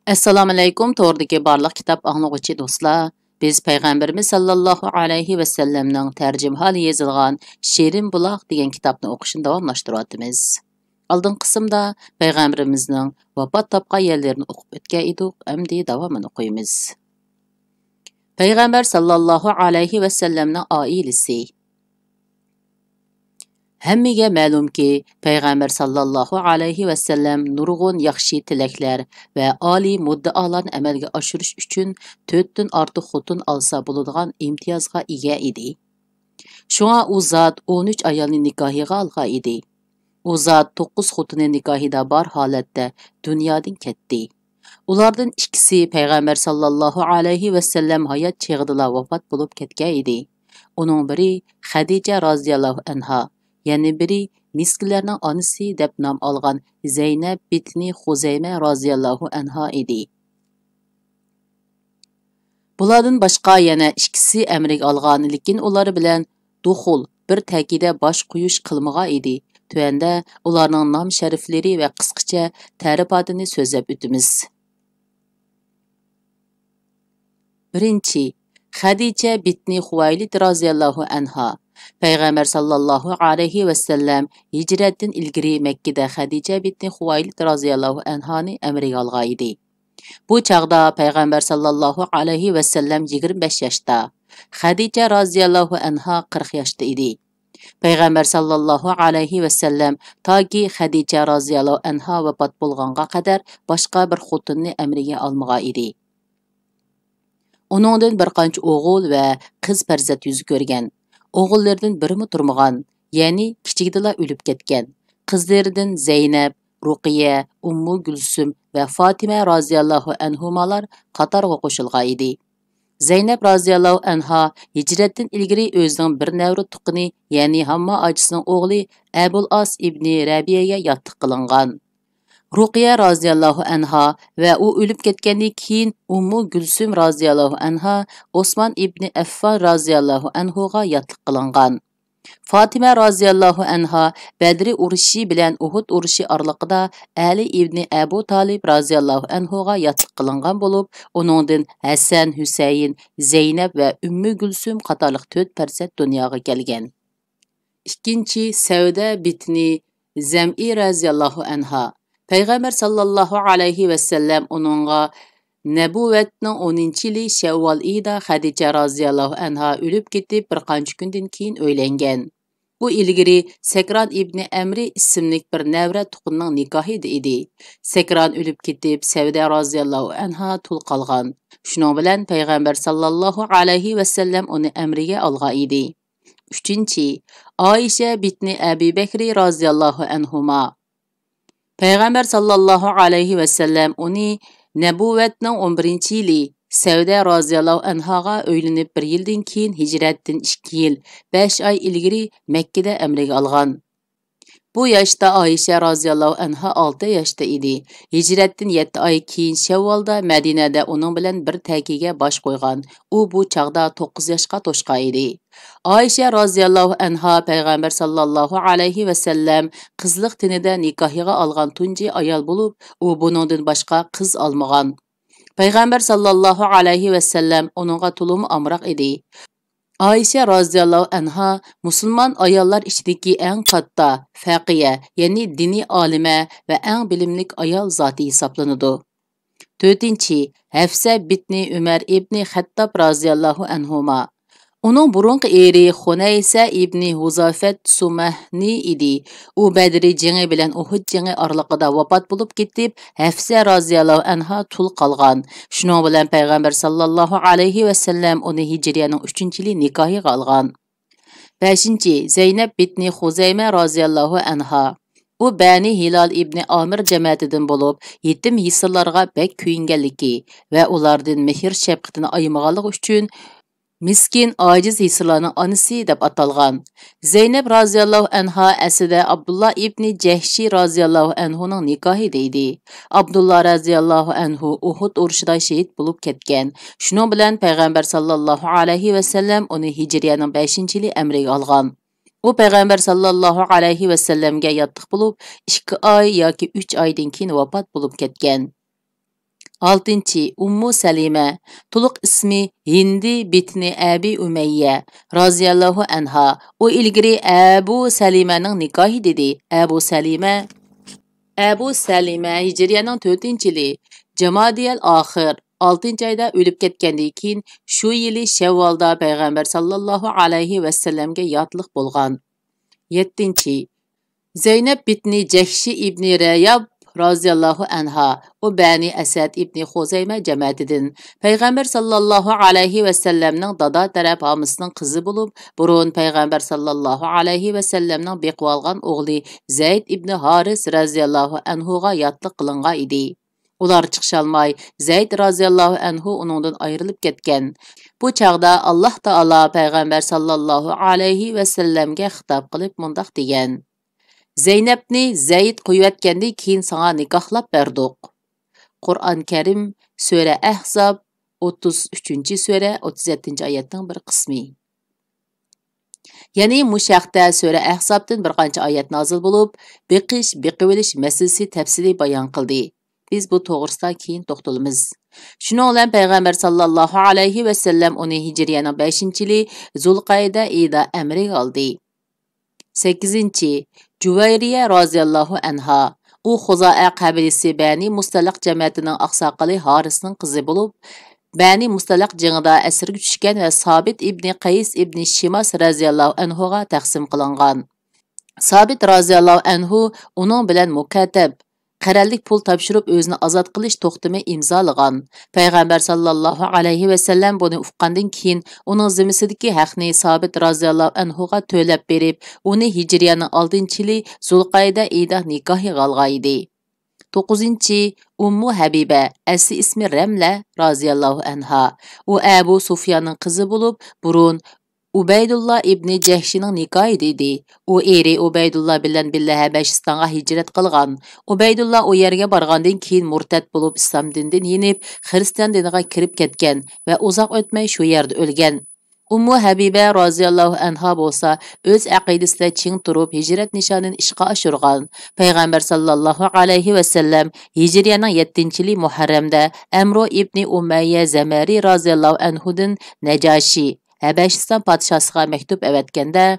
Assalomu alaykum, to'g'ridagi barliq kitob anglag'uvchi do'stlar. Biz payg'ambarimiz sallallohu alayhi va sallamning tarjimali yozilgan Shirin buloq degan kitobni o'qishni davomlashtiryapmiz. Oldingi qismda payg'ambarimizning vafot topgan yerlarini o'qib o'tgan edik, endi davomini o'qiymiz. Payg'ambar sallallohu alayhi va sallamning oilasi. Hammaga ma'lumki, payg'ambar sallallohu alayhi va sallam nurg'un yaxshi tilaklar va oliy muddaolarni amalga oshirish uchun 4 dan ortiq xotin olsa bo'ladigan imtiyozga ega edi. Shunga u zot 13 ayolni nikohiga olgan edi. U zot 9 xotini nikohida bor holatda dunyodan ketdi. Ulardan ikkisi payg'ambar sallallohu alayhi va sallam hayot chog'ida vafot bo'lib ketgan edi. Uning biri Xadija roziyallohu anha, yana biri miskilarning onasi deb nom olgan Zaynab bitni Xuzayma roziyallohu anha edi. Bulardan boshqa yana ikkisi amriga olgan, lekin ular bilan duxul bir ta'kida bosh qo'yish qilmagan edi. Tuanda ularning nom shariflari va qisqacha ta'rifotini so'zlab o'tamiz. Birinchi, Xadija bitni Xuvaylid roziyallohu anha. Payg'ambar sallallohu alayhi va sallam hijratdan ilgari Makkada Xadija bitni Xuvaylid roziyallohu anhani amriga olgan edi. Bu chaqda payg'ambar sallallohu alayhi va sallam 25 yoshda, Xadija roziyallohu anha 40 yoshda edi. Payg'ambar sallallohu alayhi va sallam toki Xadija roziyallohu anha vafot bo'lganga qadar boshqa bir xotinni amriga olmagan edi. Uningdan bir qancha o'g'il va qiz farzand yuz ko'rgan. O'g'illardan birimi turmagan, ya'ni kichikdala o'lib ketgan. Qizlaridan Zaynab, Ruqiya, Ummu Gulsum va Fatima roziyallohu anhumalar qatorga qo'shilgan edi. Zaynab roziyallohu anha hijratdan ilgari o'zining bir navri tuqini, ya'ni Hamma ochisining o'g'li Abul As ibn Rabiyaga yotliq qilingan. Ruqiya roziyallohu anha va u o'lib ketgandan keyin Ummu Gulsum roziyallohu anha Osman ibn Affan roziyallohu anhuga yotliq qilingan. Fatima roziyallohu anha Badri urushi bilan Uhud urushi oraliqida Ali ibn Abu Talib roziyallohu anhuga yotliq qilingan bo'lib, uningdan Hasan, Husayn, Zaynab va Ummu Gulsum qatorliq 4 farzand dunyoga kelgan. Ikkinchi, Savda bitni Zam'i roziyallohu anha. Payg'ambar sallallohu alayhi va sallam uningga Nabuvatning 10-yili Shavvol oyida Xadija roziyallohu anha o'lib ketib bir qancha kundan keyin uylangan. Bu ilgari Sakron ibn Amri ismli bir navra tuqunning nikohi edi. Sakron o'lib ketib Savda roziyallohu anha tul qolgan. Shuning bilan payg'ambar sallallohu alayhi va sallam uni amriga olgan edi. 3. Oysha bitni Abi Bakri roziyallohu anhuma. Payg'ambar sallallohu alayhi va sallam uni Nabuvatning 11-yili Savda roziyallohu anhaga uylanib 1 yildan keyin hijratdan 2 yil 5 oy ilgari Makkada amriga olgan. Bu yoshda Oysha roziyallohu anha 6 yoshda edi. Hijratdan 7 oy keyin Shavvolda Madinada uning bilan bir takiga bosh qo'ygan. U bu chaqda 9 yoshga to'shgan edi. Oysha roziyallohu anha payg'ambar sallallohu alayhi va sallam qizliq tinida nikohiga olgan tunji ayol bo'lib, u buningdan boshqa qiz olmagan. Payg'ambar sallallohu alayhi va sallam uningga tulum amroq edi. Oysha roziyallohu anha musulmon ayollar ichidagi eng katta faqiya, ya'ni diniy olima va eng bilimlik ayol zoti hisoblanadi. 4. Hafsa bitni Umar ibn Xattob roziyallohu anhuma. Uning burunqi eri Xunaysa ibn Huzafat Sumahni edi. U Badri jangi bilan Uhud jangi oraliqida vafot bo'lib ketib, Hafsa roziyallohu anha tul qolgan. Shuning bilan payg'ambar sallallohu alayhi va sallam uni hijriyaning 3-yili nikohiga olgan. 5. Zaynab bitni Xuzayma roziyallohu anha. U Bani Hilal ibn Amir jamoatidan bo'lib, yetim yesirlarga bek kuyinganligi va ulardan mehr shafqatini ayamaganligi uchun miskin ojiz yesirlarning onasi deb atalgan. Zaynab roziyallohu anha aslida Abdullah ibn Jahshi roziyallohu anhuning nikohi edi. Abdullah roziyallohu anhu Uhud urushida shahid bo'lib ketgan. Shuning bilan payg'ambar sallallohu alayhi va sallam uni hijriyaning 5-yili amriga olgan. U payg'ambar sallallohu alayhi va sallamga yotliq bo'lib, 2 oy yoki 3 oydan keyin vafot bo'lib ketgan. 6. Ummu Salima, to'liq ismi Hindi bitni Abi Umayya raziyallohu anha. U ilgari Abu Salimaning nikohi dedi. Abu Salima Hijriyaning 4-yili Jamadiyal oxir 6-oyda o'lib ketgandan keyin shu yili Shavvolda payg'ambar sallallohu alayhi va sallamga yotliq bo'lgan. 7. Zeynep bitni Jahshi ibn Rayab raziyallohu anha, u Bani Asad ibn Xuzayma jamoatidan payg'ambar sallallohu alayhi va sallamning dada taraf homisining qizi bo'lib, burun payg'ambar sallallohu alayhi va sallamning beqib olgan o'g'li Zayd ibn Haris raziyallohu anhu ga yotliq qilingan edi. Ular chiqisholmay Zayd raziyallohu anhu uningdan ayrilib ketgan. Bu chaqda Alloh taolo payg'ambar sallallohu alayhi va sallamga xitob qilib mundoq degan: Zeynepni Zayd qo'yayotgandan keyin sana nikohlab berdik. Qur'on Karim Sura Ahzob 33-sura 37-oyatning bir qismi. Ya'ni mushaqda Sura Ahzobdan bir qancha oyat nozil bo'lib, beqib-olish masalasi tafsili bayon qildi. Biz bu to'g'risida keyin to'xtalamiz. Shuning bilan payg'ambar sallallohu alayhi va sallam uni Hijriyaning 5-yili Zulqayda oyida amriga oldi. 8. Juvayriya roziyallohu anha, u Xuzoa qabilasi Bani Mustaliq jamoatining oqsoqoli Harisning qizi bo'lib, Bani Mustaliq jangida asirga tushgan va Sabit ibn Qays ibn Shimas roziyallohu anhu ga taqsim qilingan. Sabit roziyallohu anhu uning bilan mukatab qarallik pul topshirib o'zini ozod qilish to'xtami imzolagan. Payg'ambar sallallohu alayhi va sallam buni uqqandan keyin uning zimmisidagi haqni Sabit roziyallohu anhu ga to'lab berib, uni Hijriyaning 6-yili Zulqayda oyida nikohiga olgan edi. 9. Ummu Habiba, asli ismi Ramla roziyallohu anha. U Abu Sufyanning qizi bo'lib, burun Ubaydullah ibn Jahshining nikohi dedi. U eri Ubaydullah bilan billa Habashistonga hijrat qilgan. Ubaydullah u yerga borgandan keyin murtad bo'lib islom dinidan yenib, xristian diniga kirib ketgan va uzoq o'tmay shu yerda o'lgan. Ummu Habiba roziyallohu anha bo'lsa, o'z aqidasida ching turib hijrat nishonini ishga oshirgan. Payg'ambar sallallohu alayhi va sallam Hijriyaning 7-yili Muharramda Amru ibn Umayya Zamari roziyallohu anhudan Najashi Habashiston podshosiga maktub avatganda,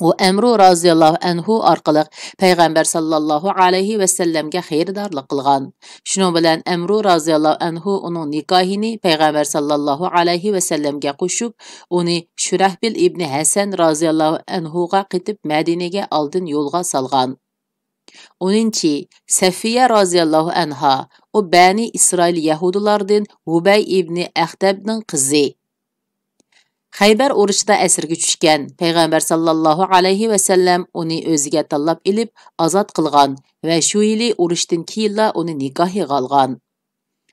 u Amru roziyallohu anhu orqali payg'ambar sallallohu alayhi va sallamga xayrdarlik qilgan. Shuning bilan Amru roziyallohu anhu uning nikohini payg'ambar sallallohu alayhi va sallamga qo'shib, uni Shurahbil ibn Hasan roziyallohu anhu ga qitib Madinaga oldin yo'lga solgan. 10. Safiya roziyallohu anha, u Bani Isroil yahudilardan Hubay ibn Axtabning qizi. Xaybar urushida asirga tushgan. Payg'ambar sallallohu alayhi va sallam uni o'ziga tanlab ilib ozod qilgan va shu yili urushdan keyinla uni nikohiga olgan.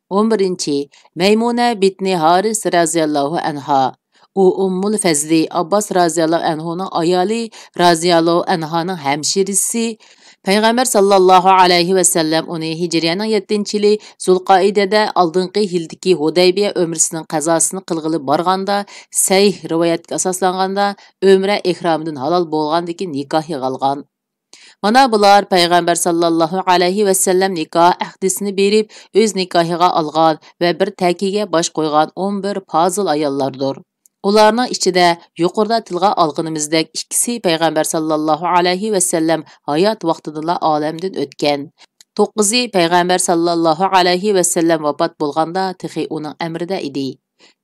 11. Maymuna bitni Haris raziyallohu anha, u Ummul Fazli Abbas raziyallohu anhuning ayoli raziyallohu anhaning hamshirisi. Payg'ambar sallallohu alayhi va sallam uni Hijriyaning 7-yili Zulqoidada oldingi yildagi Hudaybiya umrasining qazosini qilg'ili borganda, sahih rivoyatga asoslanganda umra ihromidan halol bo'lgandagi nikohiga olgan. Mana bular payg'ambar sallallohu alayhi va sallam nikoh ahdisini berib, o'z nikohiga olgan va bir takiga bosh qo'ygan 11 fozil ayollardir. Ularning ichida yuqorida tilga olganimizdek ikkisi payg'ambar sallallohu alayhi va sallam hayot vaqtida olamdan o'tgan. 9 payg'ambar sallallohu alayhi va sallam vafot bo'lganda tixi uning amrida edi.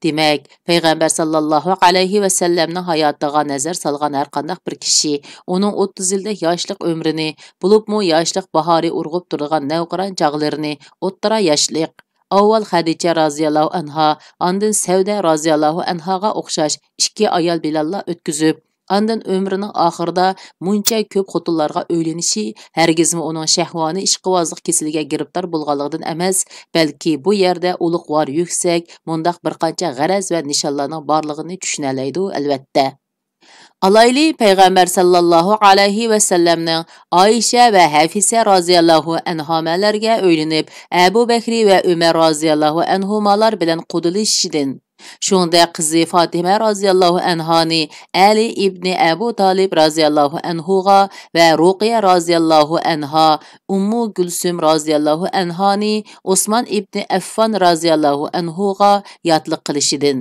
Demak, payg'ambar sallallohu alayhi va sallamning hayotiga nazar solgan har qanday bir kishi uning 30 yillik yoshlik umrini, bo'libmi yoshlik bahori urg'ib turgan navqiron chog'larini, o'ttira yoshlik avval Xadicha roziyallohu anha, ondan Savda roziyallohu anhaga o'xshash 2 ayol bilanla o'tkazib, ondan umrining oxirida muncha ko'p xotinlarga o'ylanishi hargizmi uning shahvoniy ishqibozlik kasaliga giribtor bo'lganligidan emas, balki bu yerda ulug'vor yuksak, mundaq bir qancha g'araz va nishonlarning borligini tushunalaydi albatta. Alayli payg'ambar sallallohu alayhi va sallamning Oysha va Hafisa roziyallohu anhomalarga o'ylanib, Abu Bakri va Umar roziyallohu anhumalar bilan qudilishidan Shunda qizi Fatima radhiyallohu anhani Ali ibn Abu Talib radhiyallohu anhuga va Ruqiya radhiyallohu anha Ummu Gulsum radhiyallohu anhani Osman ibn Affan radhiyallohu anhuga yotliq qilishidan.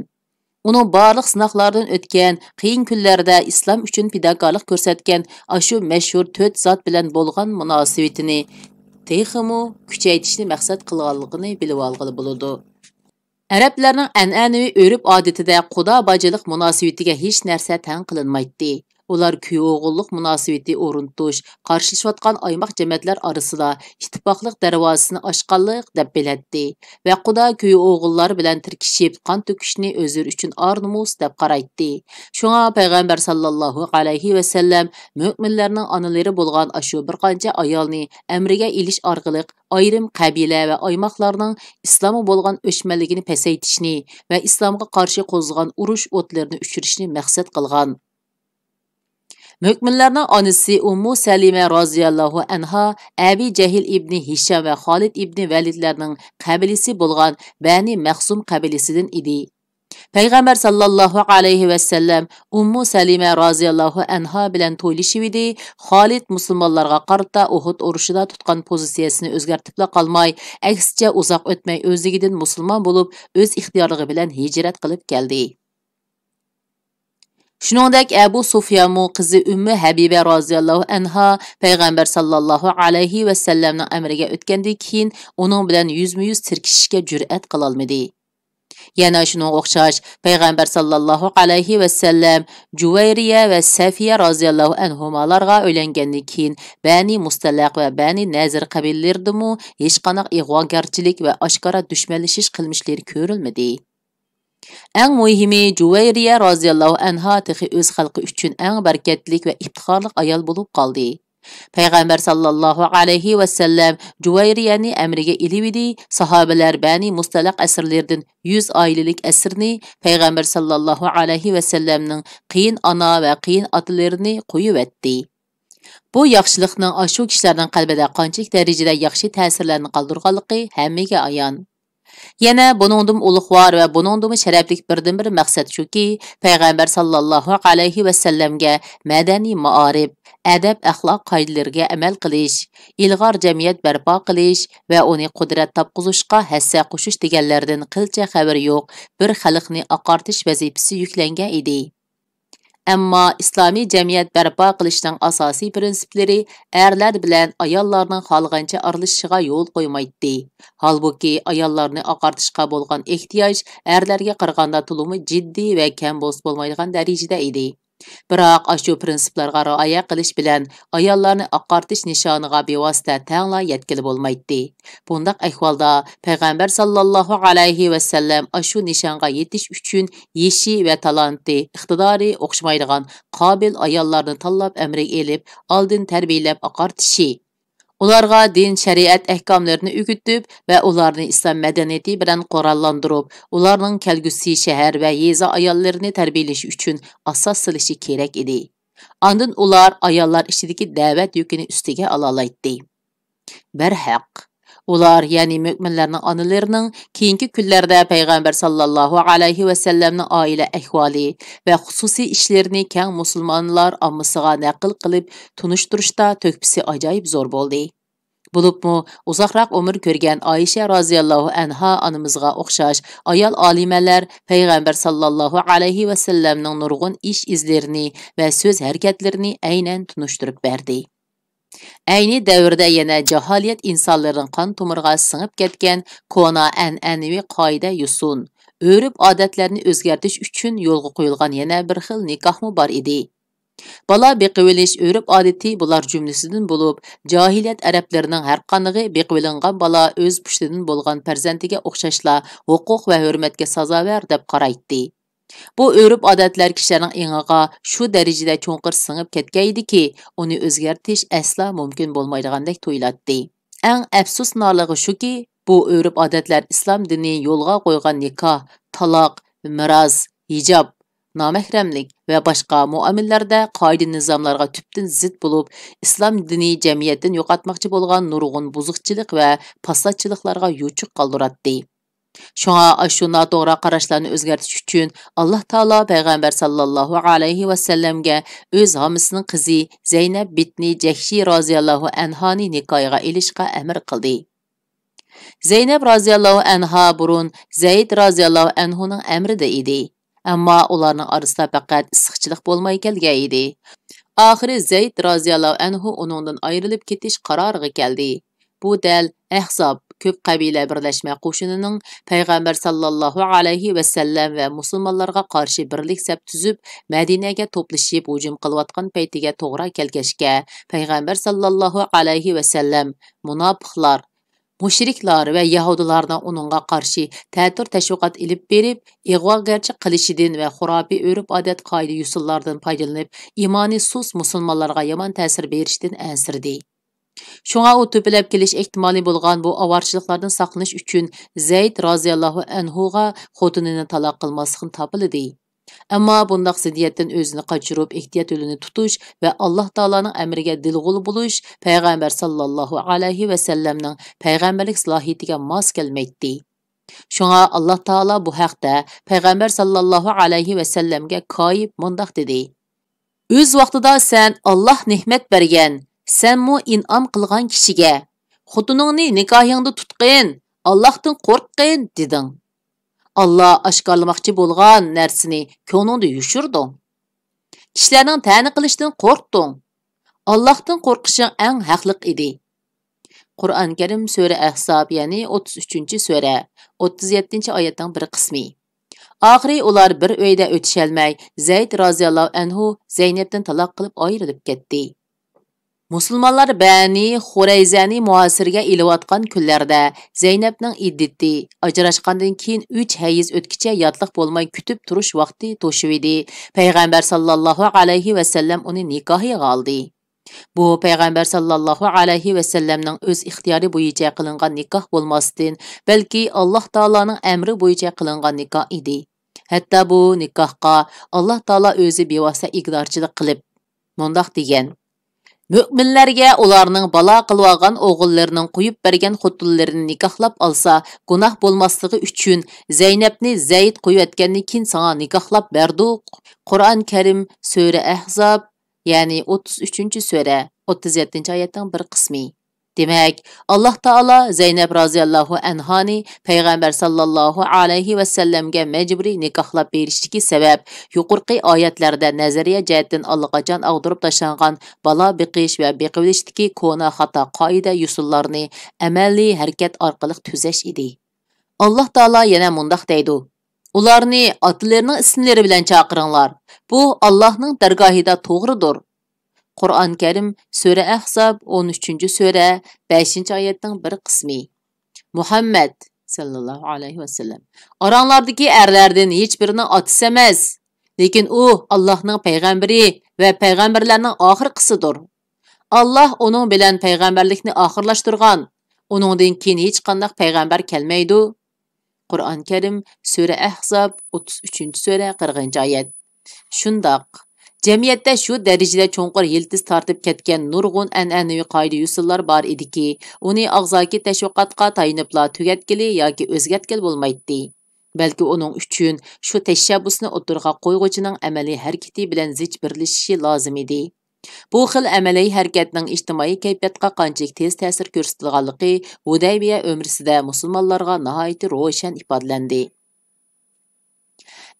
Uning barliq sinoqlardan o'tgan, qiyin kunlarda islom uchun fidokorlik ko'rsatgan ashu mashhur 4 zot bilan bo'lgan munosabatini texmu kuchaytirishni maqsad qilganligini bilib olg'ili bo'ladi. Arablarning an'anaviy o'rib-odatida qudo-bojalik munosabatiga hech narsa tan qilinmaydi. Ular kuy-o'g'illik munosabati o'rnatish, qarshilashayotgan oymoq jamiyatlar orasida ittifoqlik darvozasini ochganlik deb biladi va qudo kuy-o'g'illar bilan tirkishib, qon to'kishni o'zlari uchun or-nomus deb qaraydi. Shunga payg'ambar sallallohu alayhi va sallam mu'minlarning onalari bo'lgan ashu bir qancha ayolni amriga ilish orqali ayrim qabila va oymoqlarning islomga bo'lgan o'chmanligini pasaytishni va islomga qarshi qo'zg'agan urush o'tlarini o'chirishni maqsad qilgan. Mü'minlarning onasi Ummu Salima roziyallohu anha Abi Jahil ibn Hisham va Xolid ibn Validlarning qabilasi bo'lgan Bani Mahsum qabilasidan edi. Payg'ambar sallallohu alayhi va sallam Ummu Salima roziyallohu anha bilan to'ylashib edi. Xolid musulmonlarga qarata Uhud urushida tutgan pozitsiyasini o'zgartibla qolmay, aksicha uzoq o'tmay o'zligidan musulmon bo'lib, o'z ixtiyorligi bilan hijrat qilib keldi. Shuningdek Abu Sufyanmu qizi Ummu Habiba roziyallohu anha payg'ambar sallallohu alayhi va sallamning amriga o'tgandan keyin uning bilan yuzma-yuz tirkishishga jur'at qila olmadi. Yana shuning o'xshash payg'ambar sallallohu alayhi va sallam Juvayriya va Safiya roziyallohu anhumalarga uylangandan keyin Bani Mustallaq va Bani Nazir qabilalaridamu hech qanday ig'vogarchilik va oshkora dushmanlashish qilmishlari ko'rilmadi. Eng muhimi Juvayriya roziyallohu anha texi o'z xalqi uchun eng barakatlik va iftixorli ayol bo'lib qoldi. Payg'ambar sallallohu alayhi va sallam Juvayriyani amriga ilibidi, sahobalar Bani Mustallaq asrlaridan 100 oilalik asrni Payg'ambar sallallohu alayhi va sallamning qiyin ona va qiyin otalarini qo'yib etdi. Bu yaxshilikning ashu kishilarning qalbida qanchalik darajada yaxshi ta'sirlarni qoldirganligi hammaga ayon. Yana buningdan ulug'vor va buningdan sharafli birdan-bir maqsad shuki, payg'ambar sallallohu alayhi va sallamga madaniy ma'arif, adab axloq qoidalariga amal qilish, ilg'or jamiyat barpo qilish va uni qudrat topqizishga hassa qo'shish deganlardan qilcha xabar yo'q bir xalqni oqartish vazifasi yuklangan edi. Ammo islomiy jamiyat barpo qilishning asosiy prinsiplari erlar bilan ayollarning xohlagancha aralashishiga yo'l qo'ymaydi. Halbuki ayollarni oqartishga bo'lgan ehtiyoj erlarga qaraganda to'limi jiddiy va kam bo'lmaydigan darajada edi. Biroq ashu prinsiplarga rioya qilish bilan ayollarni oqartish nishoniga bevosita tangla yetkili bo'lmaydi. Bundaq ahvolda payg'ambar sallallohu alayhi va sallam ashu nishonga yetish uchun yeshi va talanti, iqtidori o'xshamaydigan qobil ayollarni tanlab amriga elib, oldin tarbiyalab oqartishi, ularga din shariat ahkomlarini o'rgatib va ularni islom madaniyati bilan qurollantirib, ularning kelgusi shahar va yeza ayollarini tarbiyalash uchun asos solishi kerak edi. Ondan ular ayollar ichidagi da'vat yukini ustiga ola oladi. Barhaq ular, ya'ni mu'minlarning onalarining keyingi kunlarda payg'ambar sallallohu alayhi va sallamning oila ahvoli va xususiy ishlarini keng musulmonlar ommasiga naql qilib tunishtirishda to'kpisi ajoyib zo'r bo'ldi. Bo'libmi uzoqroq umr ko'rgan Oysha roziyallohu anha onamizga o'xshash ayol olimalar payg'ambar sallallohu alayhi va sallamning nurg'un ish izlarini va so'z harakatlarini aynan tunishtirib berdi. Ayni davrda yana jaholiyat insonlarning qon tomiriga singib ketgan kona an'anaviy qoida yusun, o'rib odatlarni o'zgartirish uchun yo'lga qo'yilgan yana bir xil nikohmi bor edi. Bala beqivilish o'rib odati bular jumlasidan bo'lib, jahiliyat arablarining har qanday beqivilingan bala o'z pushtidan bo'lgan farzandiga o'xshashla huquq va hurmatga sazovor deb qaraydi. Bu o'rib odatlar kishilarning ingiga shu darajada cho'nqir singib ketgandiki, uni o'zgartirish asla mumkin bo'lmaydigandek tuyuladi. Eng afsusnoligi shuki, bu o'rib odatlar islom dini yo'lga qo'ygan nikoh, taloq, miros, hijob, nomahramlik va boshqa muomillarda qoida nizomlarga tubdan zid bo'lib, islom dini jamiyatdan yo'qotmoqchi bo'lgan nurg'un buzuqchilik va fasodchiliklarga yuchuq qoldiradi. Şoňa aşu notoğra qarashlarni özgertiş üçin Allah Taala Peygamber sallallahu alayhi ve sellemge öz hamisining qizi Zeynep bitni Jahshi roziyallohu anhani nikohiga ilishga amr qildi. Zeynep roziyallohu anha burun Zayd roziyallohu anhuning amrida edi. Ammo ularning orasida faqat issiqchilik bo'lmay kelgan edi. Oxiri Zayd roziyallohu anhu uningdan ayrilib ketish qaroriga keldi. Bu dal Ahzob ko'p qabila birlashma qo'shinining Payg'ambar sallallohu alayhi va sallam va musulmonlarga qarshi birlik saf tuzib, Madinaga to'plashib hujum qilayotgan paytiga to'g'ri kelgashga Payg'ambar sallallohu alayhi va sallam munofiqlar, mushriklar va yahudilarning uningga qarshi ta'tir tashviqot ilib berib, ig'vogarchi qilishidan va xurofiy urf-odat qoida usullardan foydalanib, iymoni sus musulmonlarga yomon ta'sir berishdan ansirdi. Şoňa o töpelep keliş ehtimali bolgan bu avarçılıklardan saqlanish üçün Zayd roziyallohu anhuga xotinini talaq qilmasligini tapıldı. Ammo bundaq ziddiyatdan özünü qaçırıp ehtiyat yolunu tutuş ve Allah Taalaning amriga dilg'ul buluş Peygamber sallallahu alayhi ve sellemning peygamberlik salohiyatiga mos kelmaydi. Şoňa Allah Taala bu haqda Peygamber sallallahu alayhi ve sellemge koyib mundaq dedi. Öz vaqtida sen Allah nehmet bergen sen mu in'am qilgan kishiga xotiningni nikohingda tutqin, Allohdan qo'rqqin deding. Allah oshkorlamoqchi bo'lgan narsani ko'nglingda yushirding. Kishilarning ta'ni qilishdan qo'rqding. Allohdan qo'rqishing eng haqliq edi. Qur'on Karim sura Ahzob, ya'ni 33-sura, 37-oyatning bir qismi. Oxiri ular bir uyda o'tisholmay, Zayd roziyallohu anhu Zeynepdan taloq qilib ayrilib ketdi. Musulmonlar Bani Xurayzani muhasirga ilayotgan kunlarda Zeynepning iddati ajrashgandan keyin 3 hayiz o'tkicha yotliq bo'lmay kutib turish vaqti to'shib edi. Payg'ambar sallallohu alayhi va sallam uni nikohiga oldi. Bu Payg'ambar sallallohu alayhi va sallamning o'z ixtiyori bo'yicha qilingan nikoh bo'lmasdan, balki Alloh taolaning amri bo'yicha qilingan nikoh edi. Hatto bu nikohga Alloh taolo o'zi bevosita iqdorchilik qilib mundaq degan: Müminlerge ularning bala qilib olgan o'g'illarining qo'yib bergan xotinlarini nikohlab olsa, gunoh bo'lmasligi uchun Zeynepni Zayd qo'yib etgandan keyin sana nikohlab berdik. Qur'on Karim sura Ahzob, ya'ni 33-sura, 37-oyatning bir qismi. Demek, Allah Taala Zeynep roziyallohu anhani Peygamber sallallahu alayhi ve sellemge mecburi nikohlab berishdiki sebep yuqorqi oyatlarda nazariya jihatdan allaqachon ag'dirib tashlangan bala biqish va beqilishdiki kona xato qoida usullarni amaliy harakat orqali tuzash edi. Allah Taala yana mundaq deydi: Ularni otlarining ismlari bilan chaqiringlar. Bu Allohning dargohida to'g'ridir. Qur'on Karim sura Ahzob 13-sura 5-oyatning bir qismi. Muhammad sallallohu alayhi va sallam oranglardagi erlardan hech birining otisi emas, lekin u Allohning payg'ambari va payg'ambarlarning oxirgisidir. Allah uning bilan payg'ambarlikni oxirlashtirgan. Uningdan keyin hech qanday payg'ambar kelmaydi. Qur'on Karim sura Ahzob 33-sura 40-oyat. Shundoq Cemiyette şu derecede çoğunqur yiltiz tartib ketken nurgun an'anaviy qoida usullar bar ediki, uni og'zaki tashviqotga tayinibla tugatkili yoki o'zgartkil bo'lmaydi. Balki uning uchun shu tashabbusni o'tirg'a qo'yg'uchining amaliy harakati bilan zich birlashishi lozim edi. Bu xil amaliy harakatning ijtimoiy kayfiyatga qanchalik tez ta'sir ko'rsatilganligi Hudaybiya umrisida musulmonlarga nihoyat ro'shan ifodalandi.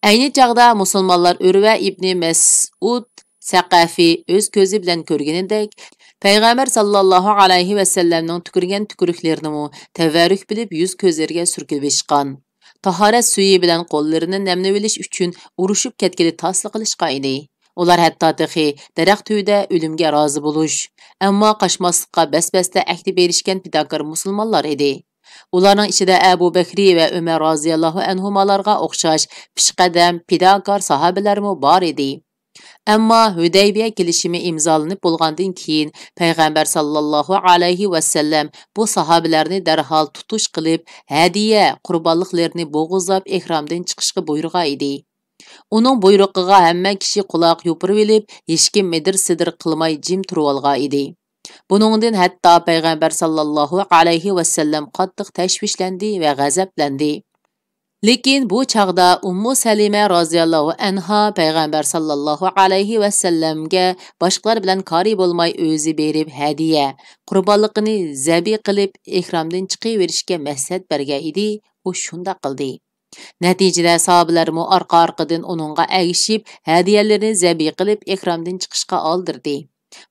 Ayni chaqda musulmonlar Urva ibn Mas'ud Saqafi o'z ko'zi bilan ko'rganidek, Payg'ambar sallallohu alayhi va sallamning tukirgan tukuriklarini tavarruk bilib yuz ko'zlariga surkib ishqan. Tahorat suyi bilan qo'llarini namlab uchun urushib ketgili tasliq qilishqa edi. Ular hatto dahi daraxt tuyida o'limga rozi bo'lish, ammo qaşmaslikqa bas-basda ahdi berishgan fidokor musulmonlar edi. Ularning ichida Abu Bakri va Umar roziyallohu anhumalarga o'xshash pishqadam fidokor sahobalarmi bor edi. Ammo Hudaybiya kelishimi imzolanib bo'lgandan keyin Payg'ambar sallallohu alayhi va sallam bu sahobalarni darhol tutush qilib, hadiya qurbonliqlarini bo'g'izlab ihromdan chiqishga buyurgan edi. Uning buyrug'iga hamma kishi quloq yopirib olib, hech kim midir-sidir qilmay jim turib olgan edi. Buningdan hatto Payg'ambar sallallohu alayhi va sallam qattiq tashvishlandi va g'azablandi. Lekin bu chaqda Ummu Salima roziyallohu anha payg'ambar sallallohu alayhi va sallamga boshqalar bilan qori bo'lmay o'zi berib hadiya, qurbonliqini zabi qilib ihramdan chiqaverishga maslahat bergan edi. U shunda qildi. Natijada sahobalarmu orqa-orqadan uningga agishib, hadiyalarini zabi qilib ihramdan chiqishga oldirdi.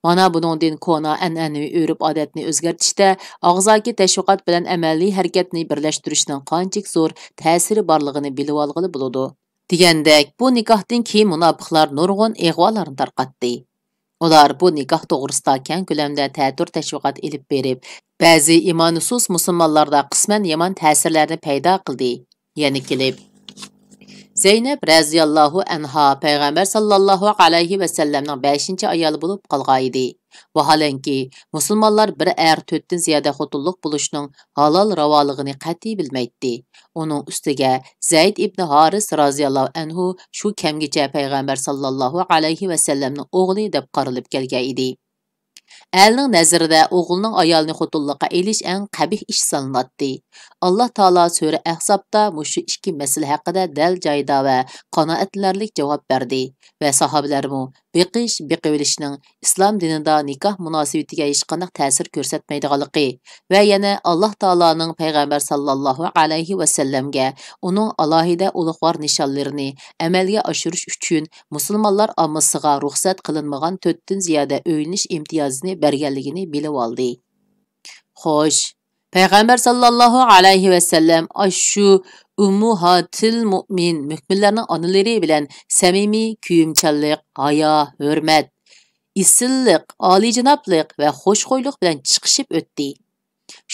Mana buningdan kona an'anaviy o'rib odatni o'zgartishda og'zaki tashviqot bilan amaliy harakatni birlashtirishning qanchalik zo'r ta'siri borligini bilib olg'ili bo'ladi. Degandek, bu nikohdan keyin munofiqlar nurg'un ig'volarni tarqatdi. Ular bu nikoh to'g'risida keng ko'lamda ta'tir tashviqot elib berib, ba'zi imonusus musulmonlarda qisman yomon ta'sirlarni paydo qildi. Yana kelib Zeynep raziyallohu anha payg'ambar sallallohu alayhi va sallamning 5-ayoli bo'lib qolgan edi. Vaholanki musulmonlar bir 4dan ziyoda xotinlik bo'lishning halol ravoligini qat'iy bilmaydi. Uning ustiga Zayd ibn Haris raziyallohu anhu shu kamgacha payg'ambar sallallohu alayhi va sallamning o'g'li deb qarilib kelgan edi. Elning nazarida o'g'ilning ayolni xotinlikqa elish eng qabih ish sanaladi. Alloh taolo sura Ahzobda mushu ikki masala haqida dal joyida va qanoatlanarli javob berdi va sahobalarmu biqivilishning islom dinida nikoh munosabatiga hech qanday ta'sir ko'rsatmaydiganligi va yana Alloh taoloning payg'ambar sallallohu alayhi va sallamga uning alohida ulug'vor nishonlarini amalga oshirish uchun musulmonlar ommasiga ruxsat qilinmagan 4dan ziyoda o'yinish imtiyozini berganligini bilib oldi. Xo'sh, payg'ambar sallallohu alayhi va sallam shu ummuhatil mu'minlarning onalari bilan samimiy kuyimchanlik, hayo, hurmat, isillik, oliyjanoblik va xushxo'ylik bilan chiqishib o'tdi.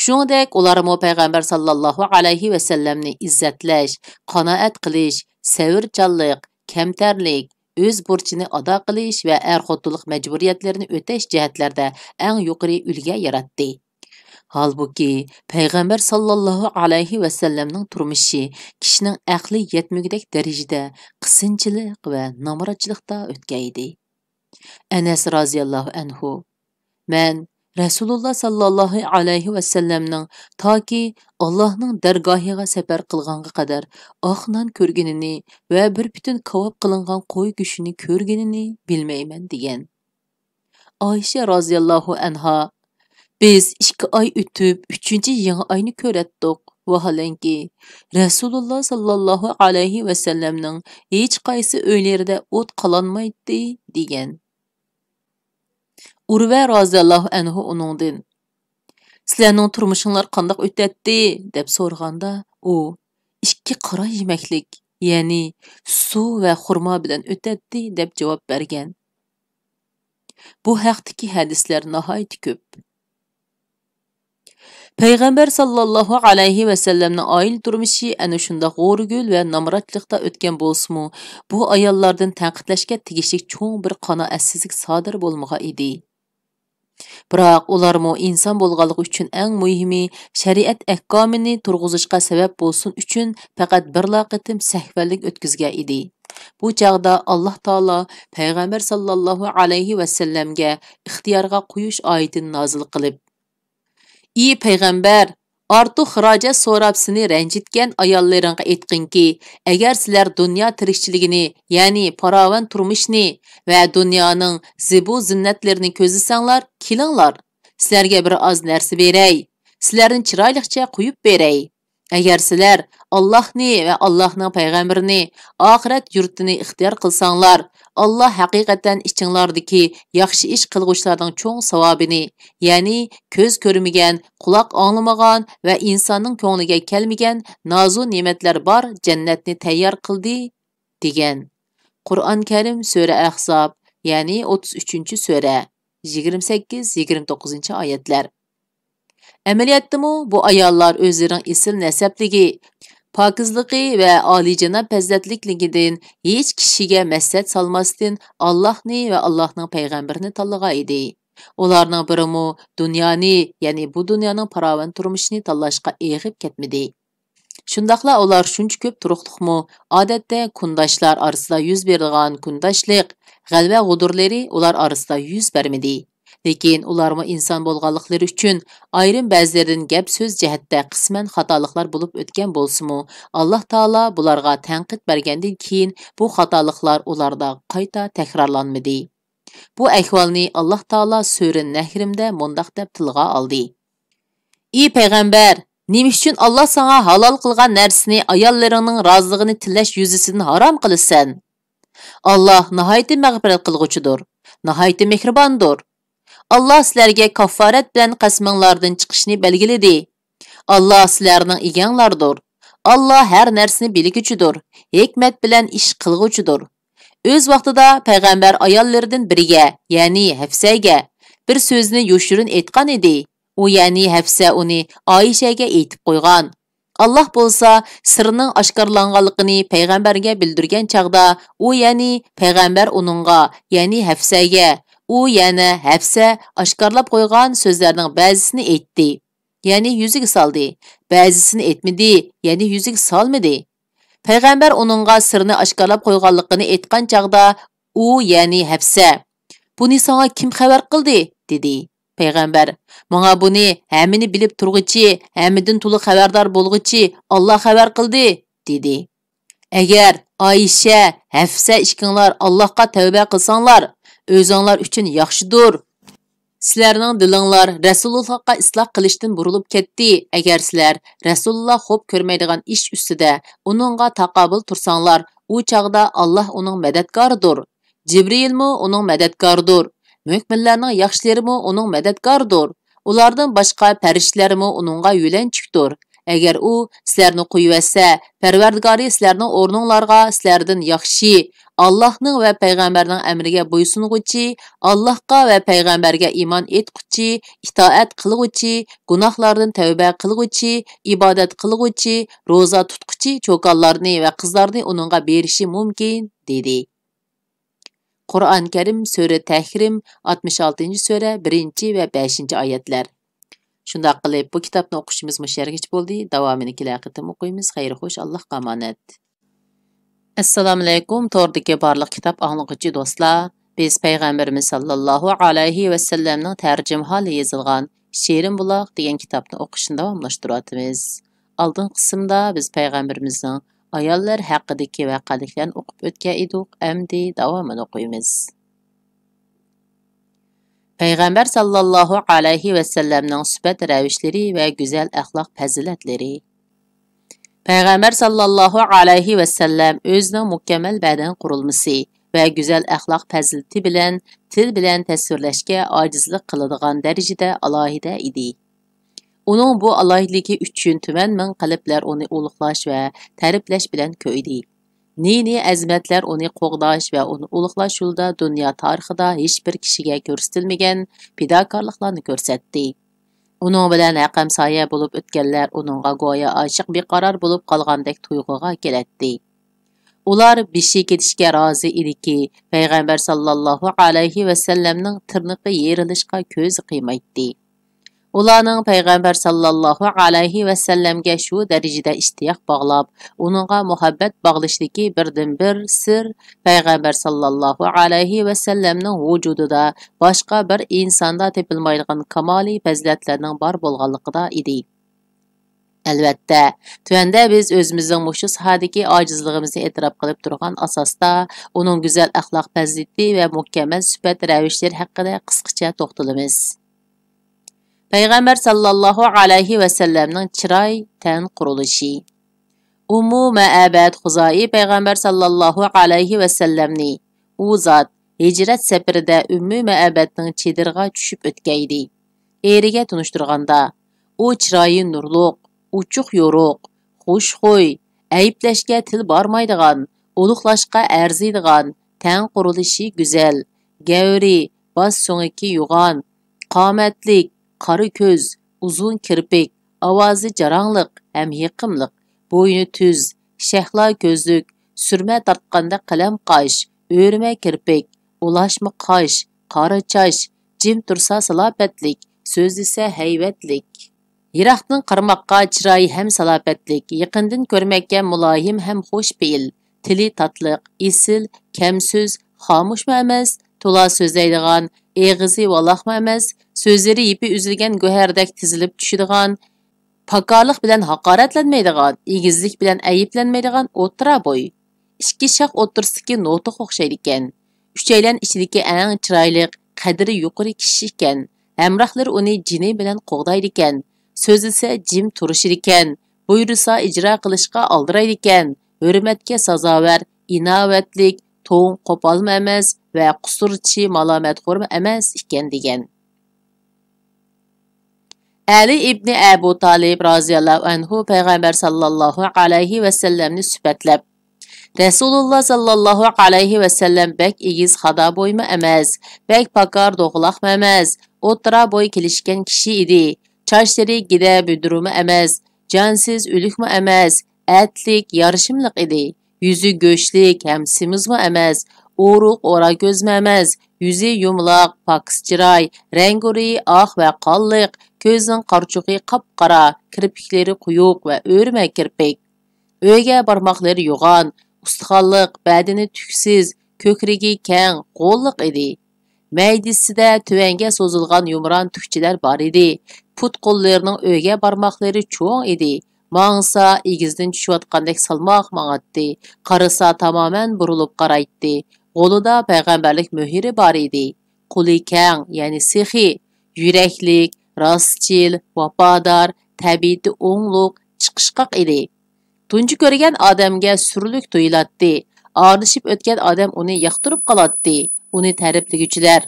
Shuningdek, ularmo payg'ambar sallallohu alayhi va sallamni izzatlash, qanoat qilish, savrchanlik, kamtarlik, o'z burchini ado qilish va xotinlik majburiyatlarini o'tash jihatlarda eng yuqori ulga yaratdi. Halbuki payg'ambar sallallohu alayhi va sallamning turmushi kishining aqli yetmagudek darajada qisinchilik va nomurodchilikda o'tgan edi. Anas roziyallohu anhu: "Men Rasululloh sallallohu alayhi va sallamning toki Allohning dargohiga safar qilganga qadar oqnon ko'rganini va bir butun kavob qilingan qo'y go'shini ko'rganini bilmayman" degan. Oysha roziyallohu anha: "Biz 2 oy o'tib 3-yangi oyni ko'ratdik. Vaholanki Rasululloh sallallohu alayhi va sallamning hech qaysi uylarida o't qolanmaydi" degan. Urva roziyallohu anhu uningdan: "Sizlarning turmushinglar qanday o'tadi?" deb so'raganda, u 2 qora yemaklik, ya'ni suv va xurmo bilan o'tadi deb javob bergan. Bu haqdagi hadislar nihoyat ko'p. Payg'ambar sallallohu alayhi va sallamning oila turmushi ana shunda g'o'rgul va namratlikda o'tgan bo'lsa-mu, bu ayollardan tanqidlashga tegishli cho'ng bir qanoatsizlik sodir bo'lmagan edi. Biroq ularmo inson bo'lganligi uchun eng muhimi shariat ahkomini turg'izishga sabab bo'lsin uchun faqat birla qitim sahvanlik o'tkazgan edi. Bu chaqda Alloh taolo payg'ambar sallallohu alayhi va sallamga ixtiyorga qo'yish oyatini nozil qilib: "Ey payg'ambar, ortiq xarajat so'rab seni ranjitgan ayollaringga aytqinki, agar sizlar dunyo tirikchiligini, ya'ni paravan turmushni va dunyoning zibu zinnatlarini ko'zlasanglar, kelinglar, sizlarga bir oz narsa beray, sizlarni chiroyliqcha qo'yib beray. Agar sizlar Allohni va Allohning payg'ambarini, oxirat yurtini ixtiyor qilsanglar, Allah haqiqatan ichinglardagi yaxshi ish qilguvchilarning cho'ng savobini, ya'ni ko'z ko'rmagan, quloq anglamagan va insonning ko'ngliga kelmagan nozu ne'matlar bor jannatni tayyor qildi" degan. Qur'on Karim sura Ahzob, ya'ni 33-sura, 28-29-oyatlar. Amaliyotdami bu ayollar o'zlarining isil nasabligi, pokizligi va oliyjanob fazilatligidan hech kishiga mas'at solmasdan Allohni va Allohning payg'ambarini tanlagan edi. Ularning birimi dunyoni, ya'ni bu dunyoning paravan turmushini tanlashga eg'ib ketmadi. Shundaqla ular shuncha ko'p turuqliqmi, odatda kundoshlar orasida yuz beradigan kundoshlik, g'alva g'udurlari ular orasida yuz bermadi. Lekin ularmı inson bo'lganliklari uchun ayrim ba'zilaridan gap so'z jihatda qisman xatoliklar bo'lib o'tgan bo'lsa-mu, Alloh taolo bularga tanqid bergandan keyin bu xatoliklar ularda qayta takrorlanmadi. Bu ahvolni Alloh taolo sura Nahrimda mundaq deb tilga oldi. Ey payg'ambar, nima uchun Alloh sana halol qilgan narsani ayollarining roziligini tilash yuzasidan harom qilasan? Alloh nihoyat mag'firat qilg'uchidir, nihoyat mehribondir. Allah sizlarga kaffarat bilan qasminglardan chiqishni belgiladi. Allah sizlarning eganglardir. Allah har narsani bilguchidir, hikmat bilan ish qilg'uchidir. O'z vaqtida payg'ambar ayollaridan biriga, ya'ni Hafsaga bir so'zni yoshirin aytgan edi. U ya'ni Hafsa uni Oyshaga aytib qo'ygan. Allah bo'lsa sirning oshkorlanganligini payg'ambarga bildirgan chaqda, u ya'ni payg'ambar uningga, ya'ni Hafsaga u yana Hafsa oshkorlab qo'ygan so'zlarning ba'zisini aytdi, ya'ni yuziga soldi. Ba'zisini aytmadi, ya'ni yuziga solmadi. Payg'ambar uningga sirni oshkorlab qo'yganligini aytgan chaqda, u ya'ni Hafsa, "Buni senga kim xabar qildi?" dedi. Payg'ambar, "Menga buni hammini bilib turg'ichi, hammadan to'liq xabardor bo'lg'ichi Alloh xabar qildi" dedi. Agar Oysha, Hafsa ikkinglar Allohga tavba qilsanglar, o'zinglar uchun yaxshidir. Sizlarning dilinglar Rasulullohga isloh qilishdan burilib ketdi. Agar sizlar Rasululloh xo'p ko'rmaydigan ish ustida uningga taqobil tursanglar, u chaqda Alloh uning madadkoridir. Jibrilmi uning madadkoridir. Mo'minlarning yaxshilarimi uning madadkoridir. Ulardan boshqa farishtalarmi uningga yo'lanchikdir. Agar u sizlarni qo'yivasa, Parvardigori sizlarning o'rninglarga sizlardan yaxshi, Allohning va payg'ambarning amriga bo'ysunguchi, Allohga va payg'ambarga iymon etguchi, itoat qilguchi, gunohlardan tavba qilguchi, ibodat qilguchi, roza tutguchi cho'konlarni va qizlarni uningga berishi mumkin, dedi. Qur'on Karim sura Tahrim 66-sura 1 va 5-oyatlar. Shunda qilib bu kitobni o'qishimiz mushargich bo'ldi. Davomini kelar o'qiymiz. Xayr xo'sh, Allohga omonat. Assalomu alaykum, to'rdagi barliq kitob anglag'uchi do'stlar. Biz payg'ambarimiz sallallohu alayhi va sallamning tarjimaholi yozilgan Shirin buloq degan kitobni o'qishni davomlashtiryapmiz. Oldin qismda biz payg'ambarimizning ayollar haqidagi voqealarni o'qib o'tgan edik. Endi davomini o'qiymiz. Payg'ambar sallallohu alayhi va sallamning sifat ravishlari va go'zal axloq fazilatlari. Payg'ambar sallallohu alayhi va sallam o'zining mukammal badan qurilmasi va go'zal axloq fazilati bilan til bilan tasvirlashga ojizlik qiladigan darajada alohida edi. Uning bu alohidligi uchun tuman ming qalblar uni ulug'lash va ta'riflash bilan ko'ydi. Nini azmatlar uni qo'g'dash va uni ulug'lash yo'lida dunyo tarixida hech bir kishiga ko'rsatilmagan fidokorliklarni ko'rsatdi. Uning bilan haqam soya bo'lib o'tganlar uningga go'yo oshiq beqaror bo'lib qolgandek tuyg'uga keladi. Ular bishi ketishga rozi ediki, payg'ambar sallallohu alayhi va sallamning tirniqi yerilishga ko'z qiymaydi. Ularning payg'ambar sallallohu alayhi va sallamga shu darajada ishtiyoq bog'lab, uningga muhabbat bog'lishligi birdan-bir sir payg'ambar sallallohu alayhi va sallamning vujudida boshqa bir insonda topilmaydigan kamoliy fazilatlarning bor bo'lganligida edi. Albatta, tuanda biz o'zimizning mushu sohadagi ojizligimizni e'tirof qilib turgan asosda uning go'zal axloq fazilati va mukammal sifat ravishlar haqida qisqacha to'xtalamiz. Payg'ambar sallallohu alayhi va sallamning chiroy tan qurilishi. Ummu Ma'abad Xuzoi payg'ambar sallallohu alayhi va sallamni u zot hijrat safarida Ummu Ma'abadning chedirga tushib o'tgaydi. Eriga tunishtirganda u chiroyi nurliq, uchuq yo'ruq, xushxo'y, ayblashga til bormaydigan, ulug'lashga arziydigan, tan qurilishi go'zal, gavri, bosh so'ngiki yo'g'on, qomatlik, qora ko'z, uzun kirpik, ovozi jarangliq ham yiqimliq, bo'yni tuz, shahlo ko'zlik, surma tortqanda qalam qosh, o'rma kirpik, ulashma qosh, qora choch, jim tursa salobatlik, so'zlisa hayvatlik. Yiroqdan qarmoqqa chiroyi ham salobatlik, yaqindan ko'rmakka muloyim ham xush fe'l, tili tatliq, esil, kam so'z, xomushmi emas, to'la so'zlaydigan, eg'izi valaqma emas, so'zlari ipi uzilgan go'hardek tizilib tushadigan, pakorlik bilan haqoratlanmaydigan, egizlik bilan ayiblanmaydigan o'tira bo'y. Ikki shax o'tirsidagi notiq o'xshaydi ekan. Uchaylan ichidagi eng chiroyli, qadri yuqori kishi ekan. Hamrohlari uni jini bilan qo'g'daydi ekan. So'zlasa jim turishir ekan. Buyursa ijro qilishga oldiraydi ekan. Hurmatga sazovar, inovatlik, to'ng qo'polma emas va qusurchi malomatxo'r emas ekan degan. Ali ibn Abu Talib roziyallohu anhu payg'ambar sallallohu alayhi va sallamni sifatlab, Rasululloh sallallohu alayhi va sallam bek egiz xada bo'yma emas, bek pakar do'g'laqma emas, o'tira bo'y kelishgan kishi edi. Chochlari gida buduruma emas, jonsiz o'likma emas, atlik, yarishimliq edi. Yuzi go'shlik, ham semizma emas, o'ruq o'ra ko'zma emas, yuzi yumloq, pokiz chiroy, ranguri oq va qonliq, ko'zning qarchuqi qop-qora, kirpiklari quyuq va o'rma kirpik. O'yga barmoqlari yo'g'on, ustixonliq, badani tuksiz, ko'krigi keng, qo'lliq edi. Maydisida tuvanga so'zilgan yumron tukchilar bor edi. Put qo'llarining o'yga barmoqlari cho'ng edi. Mangsa egizdan tushayotgandek salmoq mang'atdi. Qarasa tamoman burilib qaraydi. Qo'lida payg'ambarlik muhri bor edi. Qo'li keng, ya'ni sehi, yuraklik, rostchil, vafodor, tabiati o'ngluq, chiqishqoq edi. Tunji ko'rgan odamga surlik tuyuladi. Arishib o'tgan odam uni yoqtirib qoladi. Uni ta'riflaguvchilar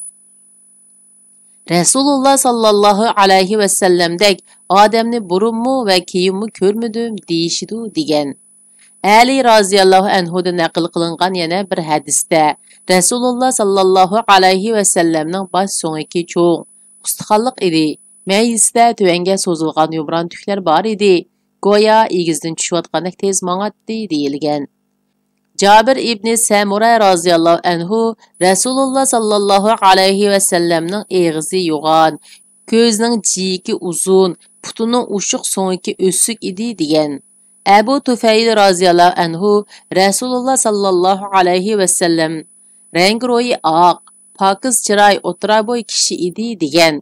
Rasululloh sallallohu alayhi va sallamdek odamni burunmi va keyinmi ko'rmadim deyishidu degan. Ali roziyallohu anhudan naql qilingan yana bir hadisda Rasululloh sallallohu alayhi va sallamning bosh so'ngiki cho'ng, ustixonliq edi. Mayisda tuvanga so'zilgan yumron tuklar bor edi. Goya egizdan tushayotgandek tez mang'atdi deyilgan. Jabir ibn Samura roziyallohu anhu Rasululloh sallallohu alayhi va sallamning eg'izi yo'g'on, ko'zning jiyiki uzun, putining ushuq so'ngiki o'sik edi degan. Abu Tufayl roziyallohu anhu Rasululloh sallallohu alayhi va sallam rangi oq, pokiz chiroy o'tira bo'y kishi edi degan.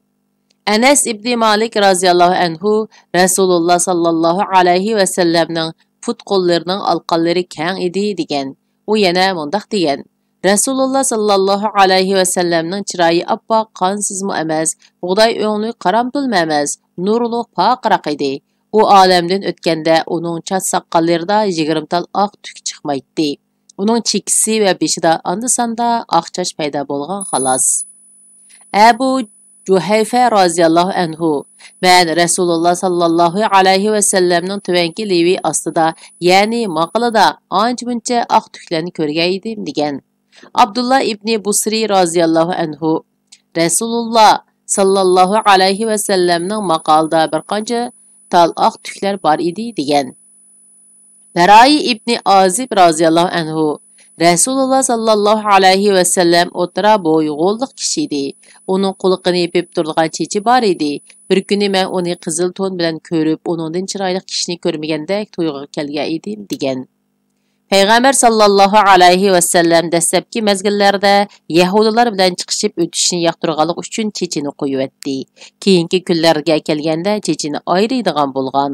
Anas ibn Malik roziyallohu anhu Rasululloh sallallohu alayhi va sallamning put qo'llarining alqonlari keng edi degan. U yana mundaq degan. Rasululloh sallallohu alayhi va sallamning chiroyi oppoq, qonsizmi emas, bug'doy o'ngli qaramtul emas, nurli poqroq edi. U olamdan o'tganda uning chat saqqallarida 20 tal oq tuk chiqmaydi. Uning chekisi va beshida anda-sanda oq choch paydo bo'lgan xolos. Abu Juhayfa roziyallohu anhu men Rasululloh sallallohu alayhi va sallamning tuvanki levi ostida, ya'ni maqalida ancha-muncha oq tuklarni ko'rgan edim degan. Abdullah ibn Busri roziyallohu anhu Rasululloh sallallohu alayhi va sallamning maqalida bir qancha tal oq tuklar bor edi degan. Barai ibn Azib roziyallohu anhu Rasululloh sallallohu alayhi va sallam o'tira bo'y g'o'lliq kishi edi. Uning quliqini yepib turgan chechi bor edi. Bir kuni men uni qizil to'n bilan ko'rib, uningdan chiroyli kishini ko'rmagandek to'yga kelgan edim degan. Payg'ambar sallallohu alayhi va sallam dastlabki mezgillarda yahudilar bilan chiqishib o'tishni yoqtirganlik uchun chechini qo'yibdi. Keyingi kunlarga kelganda chechini ayiradigan bo'lgan.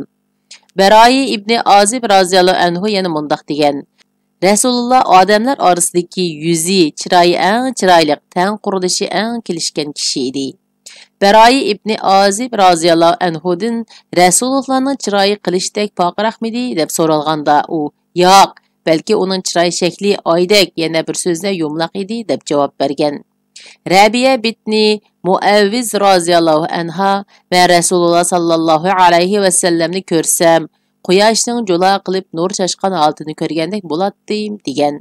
Barai ibn Azib roziyallohu anhu yana mundaq degan. Rasululloh odamlar orasidagi yuzi, chiroyi eng chiroyli, tang qurilishi eng kelishgan kishi edi. Barai ibn Azib roziyallohu anhudan Rasulullohning chiroyi qilishdek poqroqmidi deb so'ralganda u yo'q, balki uning chiroy shakli oydek, yana bir so'zda yumloq edi deb javob bergan. Rabiya bitni Muavviz roziyallohu anha va Rasululloh sallallohu alayhi va sallamni ko'rsam, quyoshning jo'la qilib nur chashqan holatini ko'rgandek bo'latdim degan.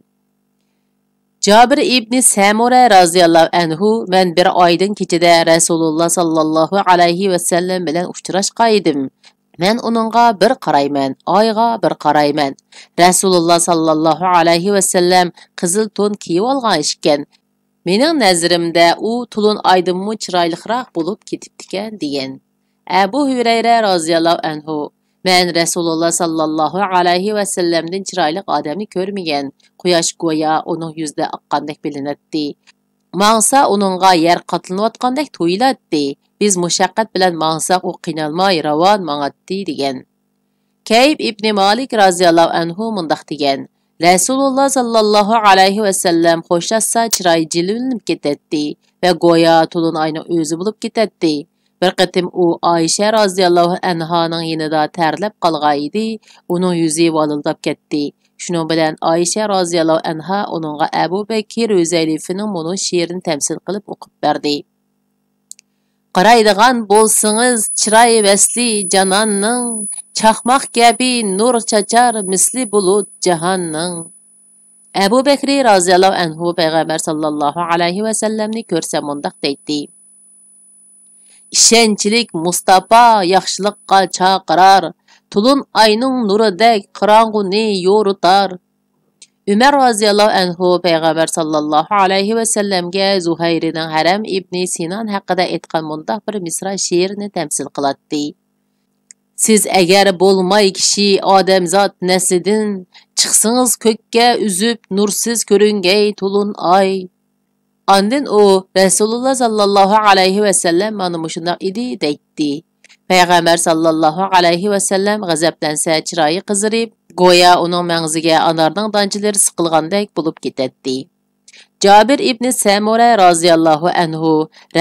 Jabir ibn Samura roziyallohu anhu men bir oydan kechida Rasululloh sallallohu alayhi va sallam bilan uchrashgan edim. Men uningga bir qarayman, oyga bir qarayman. Rasululloh sallallohu alayhi va sallam qizil to'n kiyib olgan ekan. Mening nazarimda u tulun oydinmi chiroyliroq bo'lib ketibdi ekan degan. Abu Hurayra roziyallohu anhu men Rasululloh sallallohu alayhi va sallamdan chiroyli odamni ko'rmagan. Quyosh go'yo uning yuzida oqqandek bilinadi. Mаңса uningga yer qatlanayotgandek tuyulatdi. Biz mushaqqat bilan mаңsaq u qiynalmay ravon mаңatdi degan. Kayb ibn Malik raziyallohu anhu mundaq degan. Rasululloh sallallohu alayhi va sallam xo'shlashsa chiroyi jilvinib ketadi va go'yo to'lin oyning o'zi bo'lib ketadi. Bir qatim u Oysha raziyallohu anhaning yonida tarlab qolgan edi, uning yuzi valildab ketdi. Shuning bilan Oysha raziyallohu anha uningga Abu Bakr O'zaylifining bunu she'rini tamsil qilib o'qib berdi. Qaraydigan bo'lsangiz chiroy vasli janonning, chaqmoq kabi nur chachar misli bulut jahonning. Abu Bakr raziyallohu anhu payg'ambar sallallohu alayhi va sallamni ko'rsa mundaq deydi. Ishonchlik Mustafa yaxshilikqa chaqirar, tulun ayning nuridek qorong'uni yo'ritar. Umar raziyallohu anhu payg'ambar sallallohu alayhi va sallamga Zuhayrining Haram ibn Sinan haqida aytgan mundaq bir misra she'rini tamsil qiladi. Siz agar bo'lmay kishi odamzod naslidan chiqsangiz ko'kka uzib nursiz ko'ringay tulun oy. Ondan u Rasululloh sallallohu alayhi va sallam mana mushundaq edi deydi. Payg'ambar sallallohu alayhi va sallam g'azablansa chiroyi qizirib, go'yo uning mag'ziga anorning donchilari siqilgandek bo'lib ketadi. Jabir ibn Samura raziyallohu anhu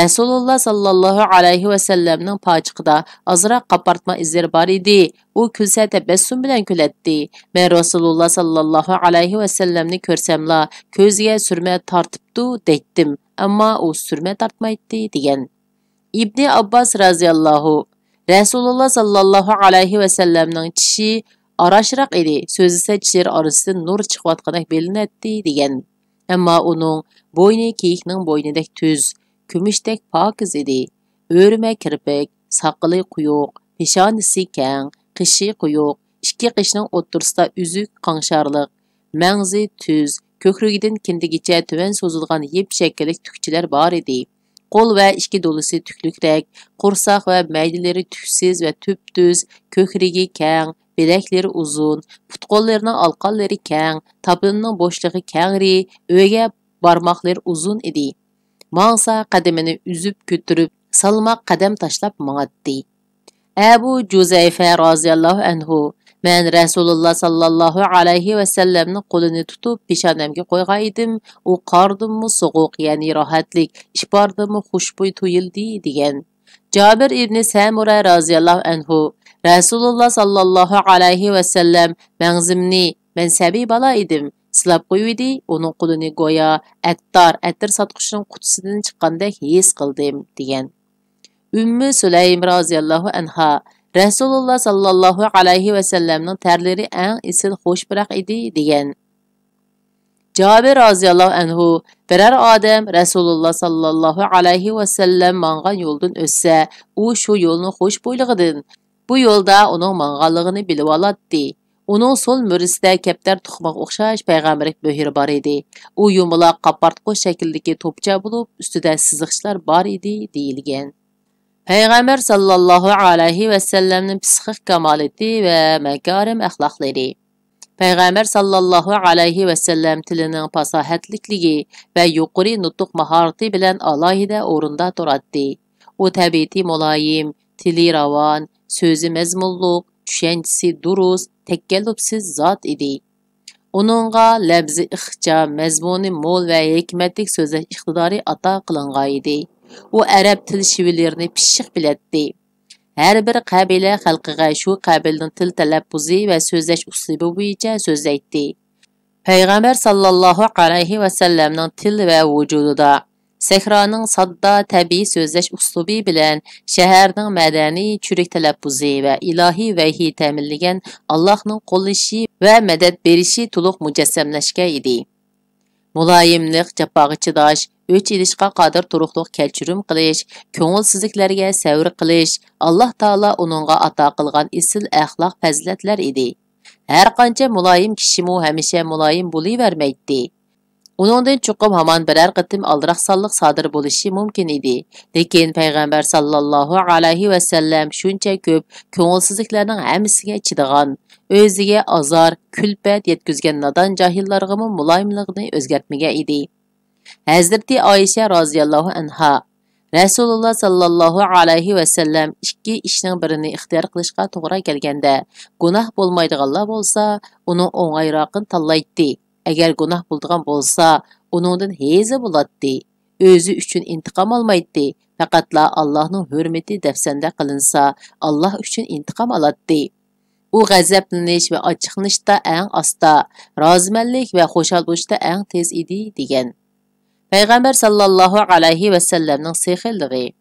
Rasululloh sallallohu alayhi va sallamning pochiqida ozroq qapartma izlari bor edi. U kulsa tabassum bilan kuladi. Men Rasululloh sallallohu alayhi va sallamni ko'rsamla ko'ziga surma tortibdi deydim, ammo u surma tortmaydi degan. Ibn Abbos raziyallohu Rasululloh sallallohu alayhi va sallamning tishi arashroq edi. So'zisa tishlar orasidan nur chiqayotgandek bilinadi degan. Ammo uning bo'yni kiyikning bo'ynidek tuz, kumushdek pokiz edi. O'rma kirpik, soqoli quyuq, peshonasi keng, qishi quyuq, ikki qishning o'ttirisida uzuk qanşarliq, mag'zi tuz, ko'krigidan kindigacha tuvan so'zilgan yip shakllik tukchilar bor edi. Qo'l va ikki dolisi tuklukrak, qursoq va maydalari tuksiz va tüp-tüz, ko'krigi keng, bilaklari uzun, putqo'llarining alqonlari keng, tapinining bo'shlig'i kengri, o'ga barmoqlari uzun edi. Mangsa qadamini uzib ko'tirib, salmoq qadam tashlab mang'atdi. Abu Juzayfa roziyallohu anhu men Rasululloh sallallohu alayhi va sallamning qo'lini tutib peshonamga qo'ygan edim. U qordimmi so'g'uq, ya'ni rohatlik, ishbordimmi xushbo'y tuyildi degan. Jabir ibn Samura roziyallohu anhu Rasululloh sallallohu alayhi va sallam mag'zimni men sabiy bola edim silab qo'ydi. Uning qo'lini go'yo attir sotqichning qutisidan chiqqandek his qildim degan. Ummu Sulaym roziyallohu anha Rasululloh sallallohu alayhi va sallamning tarlari eng isil xo'sh biroq edi degan. Jabir roziyallohu anhu biror odam Rasululloh sallallohu alayhi va sallam mangan yo'ldan o'tsa, u shu yo'lni xo'sh bo'ylig'idan, bu yo'lda uning manganligini bilib oladi. Uning so'l murisida kaptar tuxumiga o'xshash payg'ambarlik bo'hiri bor edi. U yumaloq qapartqu shakldagi to'pcha bo'lib, ustida siziqchlar bor edi deyilgan. Payg'ambar sallallohu alayhi va sallamning psixik kamolati va makarim axloqlari. Payg'ambar sallallohu alayhi va sallam tilining fasohatlikligi va yuqori nutq mahorati bilan alohida o'rinda turadi. U tabiati muloyim, tili ravon, so'zi mazmunliq, tushunchasi durust, takallufsiz zot edi. Uningga labzi ixcham, mazmuni mo'l va hikmatli so'zlash iqtidori ato qilingan edi. U arab til shivillarini pishiq biladi. Har bir qabila xalqiga shu qabilning til talaffuzi va so'zlash uslubi bo'yicha so'zlaydi. Payg'ambar sallallohu alayhi va sallamning til va vujudida sahroning sodda tabiiy so'zlash uslubi bilan shaharning madaniy churik talaffuzi va ilohiy vahyi ta'minlagan Allohning qo'llashi va madad berishi to'liq mujassamlashgan edi. Muloyimlik, jafoga chidash, o'ch ilishqa qodir turuqliq kelchirim qilish, ko'ngilsizliklarga savr qilish Alloh taolo uningga ato qilgan isil axloq fazilatlar edi. Har qancha muloyim kishimi hamisha muloyim bo'lavermaydi. Uningdan chuqum hamon biror qitim aldiroq sonliq sodir bo'lishi mumkin edi. Lekin payg'ambar sallallohu alayhi va sallam shuncha ko'p ko'ngilsizliklarning hammasiga chidagan, o'ziga azor, kulfat yetkazgan nodon johillarga muloyimligini o'zgartmagan edi. Hazreti Ayşe radhiyallohu anha Rasululloh sallallohu alayhi va sallam ikki ishning birini ixtiyor qilishga to'g'ri kelganda, gunoh bo'lmaydiganlar bo'lsa, uni o'ng'ayroqini tanlaydi. Agar gunoh bo'ladigan bo'lsa, uningdan hezi bo'ladi. O'zi uchun intiqom olmaydi. Faqatla Allohning hurmati dafsanda qilinsa, Alloh uchun intiqom oladi. U g'azablanish va ochiqlanishda eng asta, rozimanlik va xushal bo'lishda eng tez edi degan. Peygamber sallallahu alayhi ve sellem'nin sehilligi.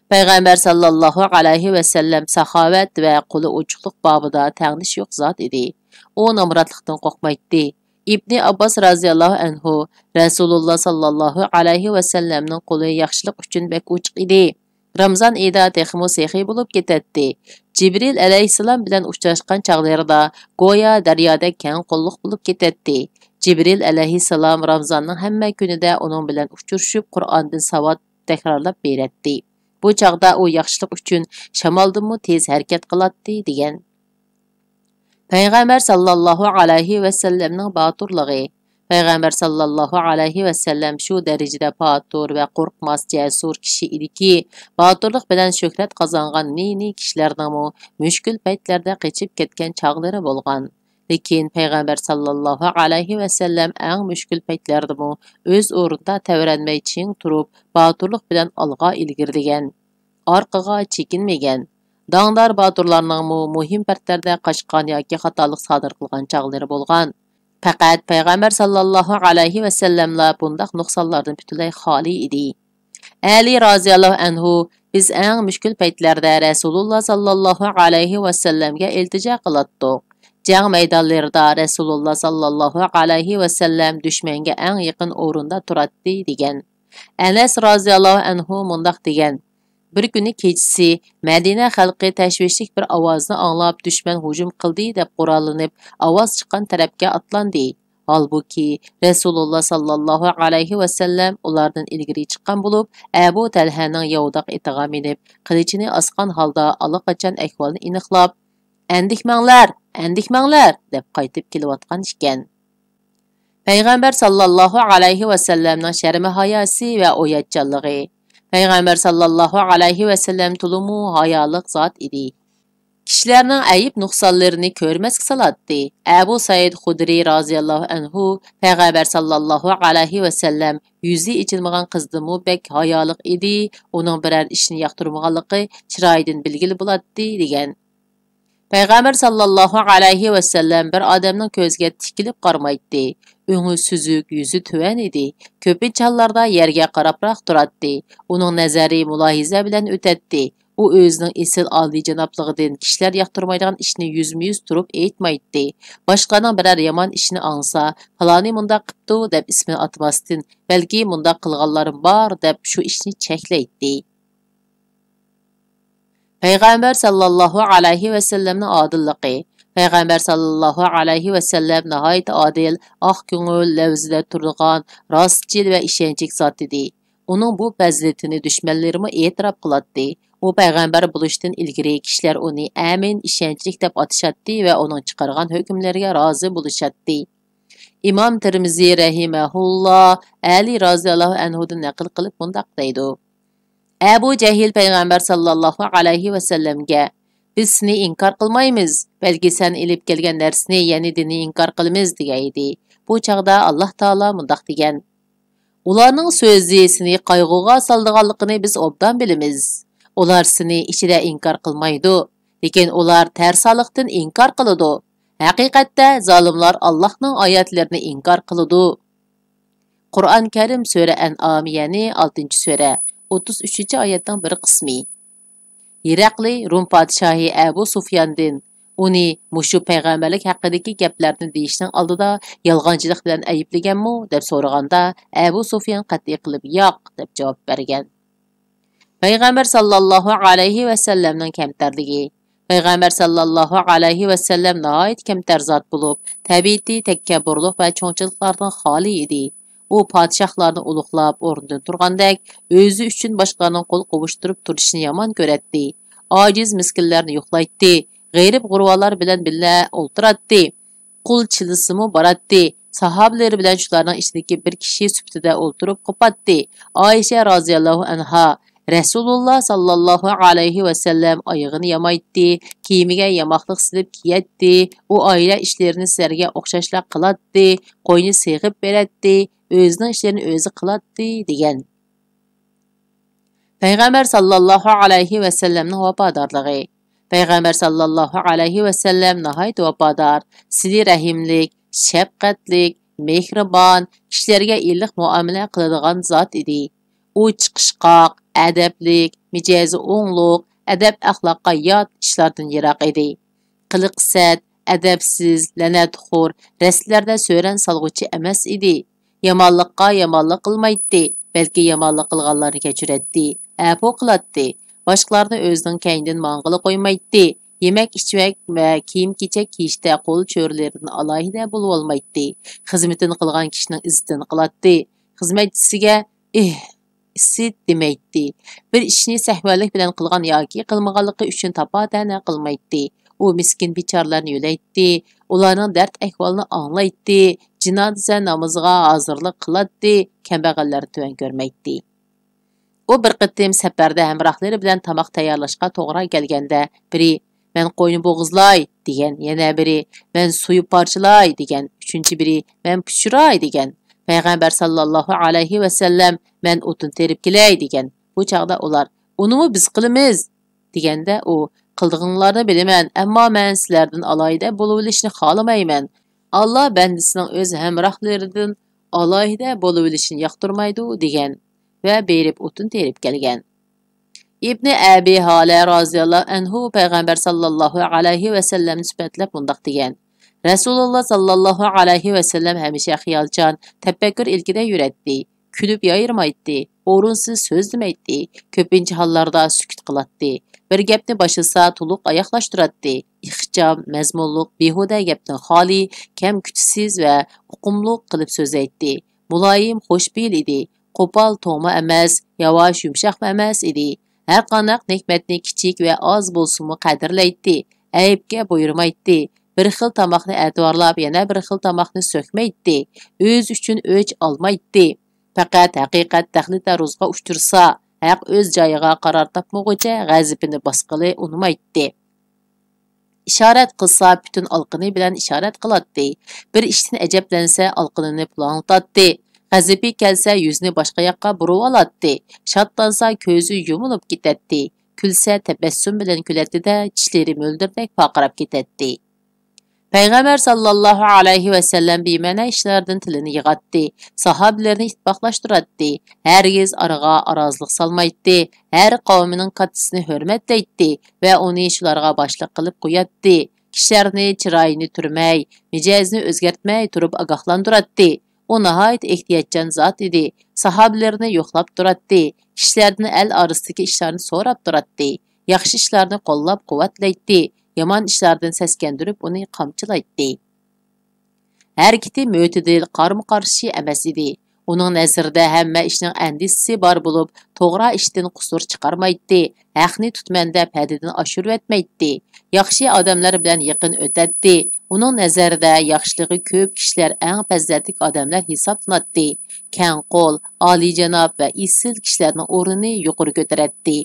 Peygamber sallallahu alayhi ve sellem sahavet ve quli uçuqluq babıda təğniş yo'q zat idi. O namratlıqdan qo'rqmaydi. İbni Abbas raziyallahu anhu Rasululloh sallallahu alayhi ve sellem'nin quli yaxshilik uchun bek uchiq idi. Ramazan ida texmo sehi bo'lib ketadi. Jibril alayhissalom bilan uchrashgan chaqlarida go'yo daryoda keng qo'lliq bo'lib ketadi. Jibril alayhissalom Ramazonning hamma kunida uning bilan uchrashib Qur'ondan savod takrorlab beradi. Bu chaqda u yaxshilik uchun shamoldinmi tez harakat qiladi degan. Payg'ambar sallallohu alayhi va sallamning boturligi. Payg'ambar sallallohu alayhi va sallam shu darajada botur va qo'rqmas jasur kishi ediki, boturlik bilan shuhrat qozongan ne kishilarning mushkul paytlarda qochib ketgan chaqlari bo'lgan. Lekin Peygamber sallallahu alayhi ve sellem eng mushkul paytlardimi o'z o'rnida tavranmay ching turib, boturlik bilan olg'a ilgirdigan, orqaga chekinmagan. Dangdar boturlarning muhim paytlarda qochgan yoki xatolik sodir qilgan chaqlari bo'lgan. Faqat Peygamber sallallahu alayhi ve sellemla bundaq nuqsonlardan butunlay xoli edi. Ali raziyallohu anhu biz eng mushkul paytlarda Rasululloh sallallahu alayhi ve sellemga iltijo qilatdik. Jang maydonlarida Rasululloh sallallohu alayhi ve sellem düşmanga eng yaqin o'rinda turadi degan. Anas raziyallohu anhu mundaq degan. Bir kuni kechasi Madina xalqi tashvishlik bir ovozni anglab dushman hujum qildi deb qurollanib, ovoz chiqqan tarafga atlandi. Halbuki Rasululloh sallallohu alayhi ve sellem ulardan ilgari chiqqan bo'lib, Abu Talhaning yovdaq itiga minib, qilichini asqan holda allaqachon ahvolni aniqlab, Endikmanglar deb qaytib kelayotgan ekan. Peygamber sallallohu alayhi ve sellem'ning sharmi hayosi va o'yatchanligi. Peygamber sallallohu alayhi ve sellem tulumu hayoliq zot edi. Kishilarning ayib nuqsonlarini ko'rmasga saladi. Abu Said Xudri raziyallohu anhu Peygamber sallallohu alayhi ve sellem yuzi ichilmagan qizdimu bek hayoliq edi. Uning biror ishni yoqtirmaganligi chiroyidan bilgili bo'ladi degan. Peygamber sallallahu alayhi ve sellem bir adamning ko'ziga tikilib qarmaydi. O'ngi suzuk, yuzi tuvan edi. Ko'pincha challarda yerga qarabroq turadi. Uning nazari mulohiza bilan o'tadi. U o'zining esil oliyjanobligidan kishilar yoqtirmaydigan ishni yuzma-yuz turib aytmaydi. Boshqaning biror yomon ishni angsa, faloni mundaq qipti deb ismini atmasdan, balki mundaq qilganlarim bor deb shu ishni cheklaydi. Peygamber sallallahu alayhi ve sellem'nin adilligi. Peygamber sallallahu alayhi ve sellem nihayet adil, ah ko'ngil lavzida turgan, rostchil ve ishonchli zot edi. Uning bu fazilatini dushmanlarimi e'tirof qiladi. U payg'ambar bo'lishdan ilgari kishilar uni amin, ishonchli deb atashadi va uning chiqargan hukmlariga rozi bo'lishadi. İmam Tirmizi rahimahulloh Ali raziyallohu anhudan naql qilib bundaq deydi. Abu Cehil Peygamber sallallahu alayhi ve sellem'ge biz seni inkar qilmaymiz, balki sen ilib kelgan narsani, ya'ni dinni inkar qilamiz degaydi. Bu chaqda Alloh taolo mundaq degan. Ularning so'zi seni qayg'uga soldiganligini biz obdan bilamiz. Ular seni ichida inkar qilmaydi, lekin ular tarsolikdan inkar qiladi. Haqiqatda zolimlar Allohning oyatlarini inkar qiladi. Qur'on Karim sura An'am, ya'ni 6-sura 33 oyatning bir qismi. Iraqli Rum podshohi Abu Sufyondan uni mushu payg'ambarlik haqidagi gaplarni deyishning oldida yolg'onchilik bilan ayblaganmi deb so'raganda Abu Sufyon qat'iy qilib yo'q deb javob bergan. Payg'ambar sallallohu alayhi va sallamning kamtarligi. Payg'ambar sallallohu alayhi va sallam nihoyat kamtar zot bo'lib, tabiiy takabburlik va cho'nchiliklardan xoli edi. U podshohlarni ulug'lab o'rnidan turgandek, o'zi uchun boshqalarning qo'l qovushtirib turishini yomon ko'radi. Ojiz miskinlarni yo'qlaydi, g'ayrib g'urvalar bilan billa o'ltiradi. Qul chilisimi boradi, Sahabeleri bilan shularning ichidagi bir kishi sifatida o'ltirib qopatdi. Oyisha roziyallohu anha Rasululloh sallallohu alayhi va sallam oyog'ini yamaytdi, kiyimiga yamoqliq silib kiyatdi, u oila ishlarini sizlarga o'xshashlar qilatdi, qo'yni seg'ib beratdi, o'zining ishlarini o'zi qilatdi degan. Payg'ambar sallallohu alayhi va sallamning vafodorligi. Payg'ambar sallallohu alayhi va sallam nihoyat vafodor, sili rahimlik, shafqatlik, mehribon, kishilarga iliq muomala qiladigan zot edi. U chiqishqoq, adablik, mijozi o'ngluq, adab axloqqa yot ishlardan yiroq edi. Qiliqsat, adabsiz, la'natxo'r, raslarda so'ran solg'uchi emas edi. Yomonlikqa yomonlik qilmaydi, balki yomonlik qilganlarni kechiratdi, afu qilatdi. Boshqalarni o'zining kaynidan mang'ili qo'ymaydi. Yemek içmek ve kiyim-kechak kiyishda qo'l cho'rilaridan alohida bo'lib olmaydi. Xizmatini qilgan kishining izzatini qilatdi. Xizmatchisiga issit demaydi. Bir ishni sahvalik bilan qilgan yoki qilmaganligi uchun tapodana qilmaydi. U miskin bichorlarni yo'laydi, ularning dard ahvolini anglaydi, jinoza namoziga hozirlik qiladi, kambag'allarni tuvan ko'rmaydi. U bir qitim safarda hamrohlari bilan tamoq tayyorlashga to'g'ri kelganda, biri "Men qo'yni bo'g'izlay" degan, yana biri "Men suyib parchalay" degan, uchinchi biri "Men pishiray" degan. Payg'ambar sallallohu alayhi va sallam "Men o'tin terib kelay" degan. Bu chaqda ular "Unimi biz qilamiz" deganda u "Qildig'inglarni bilaman, ammo men sizlardan alohida bo'lib olishni xohlamayman. Alloh bandasining o'z hamrohlaridan alohida bo'lib olishni yoqtirmaydi" degan va berib o'tin terib kelgan. İbn Abi Hala roziyallohu anhu payg'ambar sallallohu alayhi va sallam nisbatlab bundoq degan. Rasululloh sallallohu alayhi va sallam hamisha xiyolchan, tafakkur ilkida yuratdi. Kulib yayirmaydi, o'rinsiz so'zlamaydi, ko'pincha hollarda sukut qiladi. Bir gapni boshilsa to'liq oyoqlashtiradi. Ixcham, mazmunliq, behuda gapdan xoli, kam kuchsiz va uqumliq qilib so'zlaydi. Muloyim, xushfe'l edi. Qo'pol, to'ma emas, yavash, yumshoq emas edi. Her qanaq nekmetni kichik ve az bo'lsinmi qadrlaydi, ayibga buyurmaydi. Bir xil tamoqni e'tiborlab, yana bir xil tamoqni so'kmaydi. O'z uchun o'ch olmaydi. Faqat haqiqat daxli taruzga uchtirsa, haq o'z joyiga qaror topmoqcha g'azibini bosqili unmaydi. İşaret qilsa bütün alqini bilan ishorat qiladi. Bir ishdan ajablansa alqinini planlatadi. G'azabi kelsa yuzni boshqa yoqqa burib oladi. Shodlansa ko'zi yumilib ketadi. Kulsa tabassum bilan kuladi-da, tishlari mo'ldirdek faqirab ketadi. Payg'ambar sallallohu alayhi va sallam bema'ni ishlardan tilini yig'atdi. Sahobalarni ittifoqlashtiradi. Hargiz araga arazlik solmaydi. Har qavmining qattisini hurmatlaydi va uni shularga boshliq qilib qo'yadi. Kishilarni chiroyini turmay, mijozni o'zgartmay turib ogohlantiradi. O nihayet ehtiyatchan zat edi. Sahabelarni yo'qlab turadi. Kishilarni el orasidagi ishlarni so'rab turadi. Yaxshi ishlarni qo'llab quvvatlaydi. Yomon ishlardan seskandirib uni qamchilaydi. Harakati mo'tadil, qarama-qarshi emas edi. Uning nazarida hamma ishning andisi bor bo'lib, to'g'ri ishdan qusur chiqarmaydi. Haqni tutmanda padidan oshirib etmaydi. Yaxshi odamlar bilan yaqin o'tadi. Uning nazarida yaxshiligi ko'p kishilar eng fazilatli odamlar hisoblanadi. Kang qo'l, oliyjanob va isil kishilarning o'rnini yuqori ko'taradi.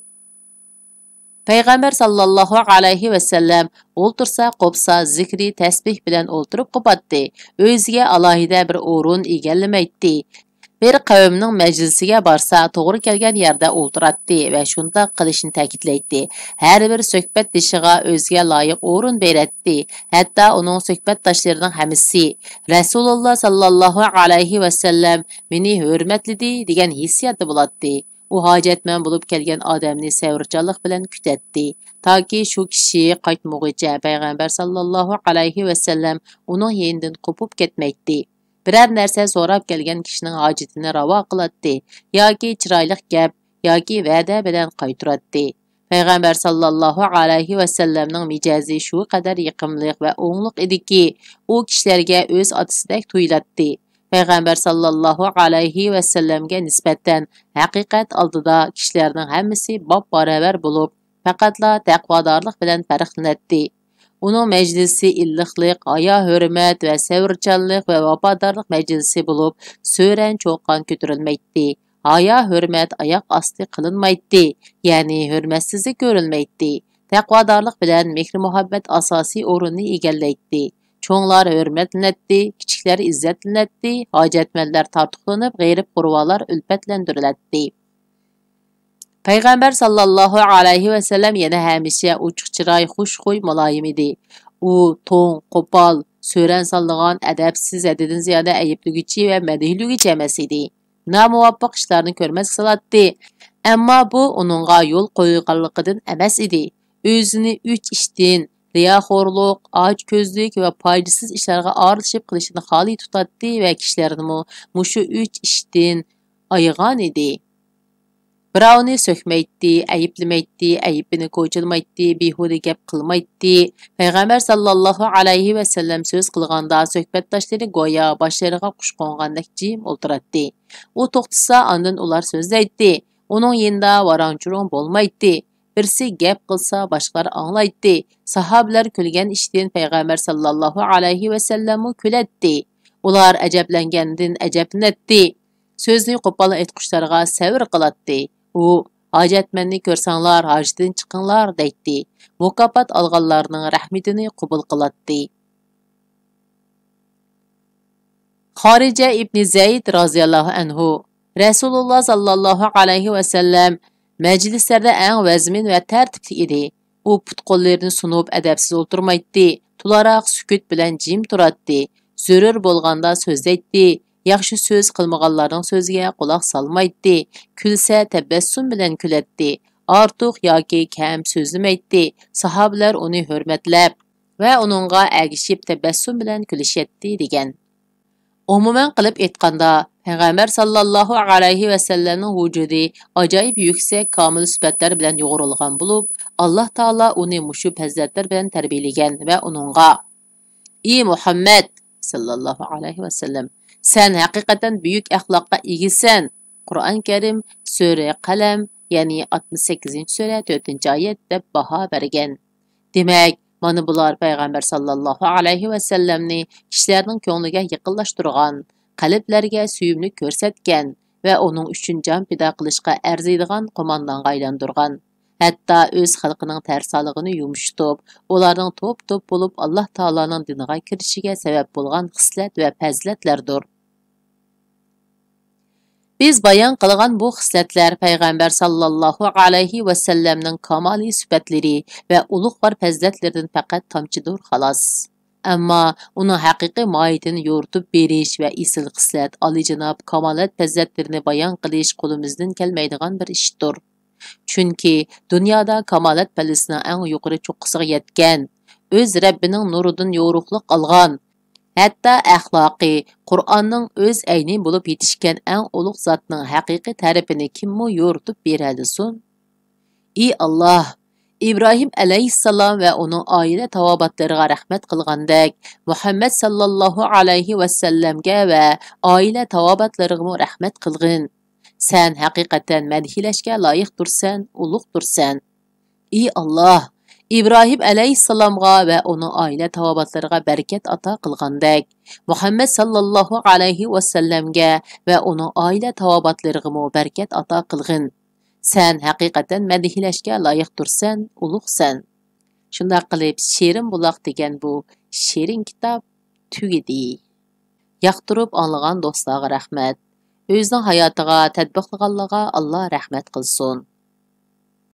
Payg'ambar sallallohu alayhi va sallam o'ltirsa, qopsa, zikri, tasbih bilan o'ltirib qopatdi. O'ziga alohida bir o'rin egallamaydi. Bir qavmning majlisiga borsa, to'g'ri kelgan yerda o'ltiradi va shunda qilishni ta'kidlaydi. Har bir suhbat dishiga o'ziga loyiq o'rin beradi. Hatto uning suhbatdoshlarining hammasi Rasululloh sallallohu alayhi va sallam meni hurmatladi degan hissiyati bo'ladi. U hojatman bo'lib kelgan odamni savrchanlik bilan kutadi. Toki shu kishi qaytmoqcha payg'ambar sallallohu alayhi va sallam uning yenidan qo'pib ketmaydi. Biror narsa so'rab kelgan kishining hojatini ravo qiladi yoki chiroyli gap yoki va'da bilan qaytaradi. Payg'ambar sallallohu alayhi va sallamning mijozi shu qadar yiqimliq va o'nglik ediki, u kishilarga o'z otasidek tuyuladi. Payg'ambar sallallohu alayhi va sallamga nisbatan haqiqat oldida kishilarning hammasi bab-baravar bo'lib, faqatla taqvodorlik bilan farqlanadi. Uning majlisi illiqlik, haya hurmat va savrchanlik va vafodorlik majlisi bo'lib, so'ran cho'qqan ko'tarilmaydi. Haya hurmat oyoq osti qilinmaydi, ya'ni hurmatsizlik ko'rilmaydi. Taqvodorlik bilan mehr-muhabbat asosiy o'rinni egallaydi. Cho'nglar hurmatlanadi, kichiklar izzatlanadi, hojatmandlar tortiqlanib, g'erib qurvolar ulfatlantiriladi. Payg'ambar sallallohu alayhi va sallam yana hamisha ochiq chiroy, xushxuy, muloyim edi. U to'ng, qo'pol, so'ran solgan, adabsiz, haddidan ziyoda ayiblugichi va madhiylugichi emas edi. Namuvaffaq ishlarni ko'rmasga saladi. Ammo bu uningga yo'l qo'yganligidan emas edi. O'zini 3 ishdan riyoxo'rlik, och ko'zlik va foydasiz ishlarga aralashib qilishini xoli tutadi va kishilarni mushu 3 ishdan ayirgan edi. Birovni so'kmaydi, ayiblamaydi, ayibini ko'chirmaydi, behuda gap qilmaydi. Payg'ambar sallallohu alayhi va sallam so'z qilganda suhbatdoshlari go'yo boshlariga qush qo'ngandek jim o'tiradi. U to'xtasa, ondan ular so'zlaydi. Uning yinda varanchurun bo'lmaydi. Birsi gap qilsa, boshqalar anglaydi. Sahobalar kulgan ishdan Payg'ambar sallallohu alayhi va sallam kuladi. Ular ajablangandan ajablanadi. So'zni qo'pol aytqushlarga savr qiladi. U hojatmanni ko'rsanglar, hojatdan chiqinglar deydi. Mukofot olganlarning rahmatini qabul qiladi. Xorija ibn Zayd roziyallohu anhu Rasululloh sallallohu alayhi va sallam majlislarda eng vazmin va tartibli edi. U put-qo'llarini sunib adabsiz o'tirmaydi. Tularaq sukut bilan jim turadi. Zarur bo'lganda so'zlaydi. Yaxshi so'z qilmaganlarning so'ziga quloq solmaydi. Kulsa tabassum bilan kuladi. Ortiq yoki kam so'zlamaydi. Sahobalar uni hurmatlab va uningga agishib tabassum bilan kulishadi degan. Umuman qilib aytganda, Payg'ambar sallallohu alayhi va sallamning vujudi ajoyib yuksak komil sifatlar bilan yo'g'rilgan bo'lib, Alloh taolo uni mushu fazilatlar bilan tarbiyalagan va uningga: "Ey Muhammad sallallohu alayhi va sallam, sen haqiqatan buyuk axloqqa egisan." Qur'on Karim sura Qalam, ya'ni 68-sura 4-oyat deb baho bergan. Demak, mana bular Payg'ambar sallallohu alayhi va sallamni kishilarning ko'ngliga yaqinlashtirgan, qalblarga suyumli ko'rsatgan va uning uchun jon fido qilishga arziydigan qo'mondonga aylantirgan. Hatto o'z xalqining tarsolig'ini yumshitib, ularning to'p-to'p bo'lib Alloh taoloning diniga kirishiga sabab bo'lgan xislat va fazilatlardir. Biz bayon qilgan bu xislatlar Payg'ambar sallallohu alayhi va sallamning kamoliy sifatlari va ulug'vor fazilatlaridan faqat tomchidir xolos. Ammo uning haqiqiy mohiyatini yo'ritib berish va isil xislat, olijanob kamolat fazilatlarini bayon qilish qo'limizdan kelmaydigan bir ishdir. Chunki dunyoda kamolat pallasining eng yuqori cho'qqisiga yetgan, o'z Rabbining nuridan yo'ruqliq olgan, hatto axloqiy Qur'onning o'z ayni bo'lib yetishgan eng ulug' zotning haqiqiy ta'rifini kimmi yo'ritib beradisun? Ey Alloh, İbrahim alayhissalom va uning oila tavobatlariga rahmat qilgandek, Muhammad sallallohu alayhi va sallamga va oila tavobatlariga rahmat qilgin. Sen haqiqatan madhilashga loyiqdirsan, ulug'dirsan. Ey Alloh, İbrahim alayhissalomga va uning oila tavobatlariga barakat ato qilgandek, Muhammad sallallohu alayhi va sallamga va uning oila tavobatlariga barakat ato qilgin. Sen haqiqatan madhilashga loyiqdirsan, ulug'san. Shunda qilib Sherin buloq degan bu shirin kitob tugidi. Yoqtirib anlagan do'stlarga rahmat. O'zining hayotiga tatbiq qilganlarga Alloh rahmat qilsin.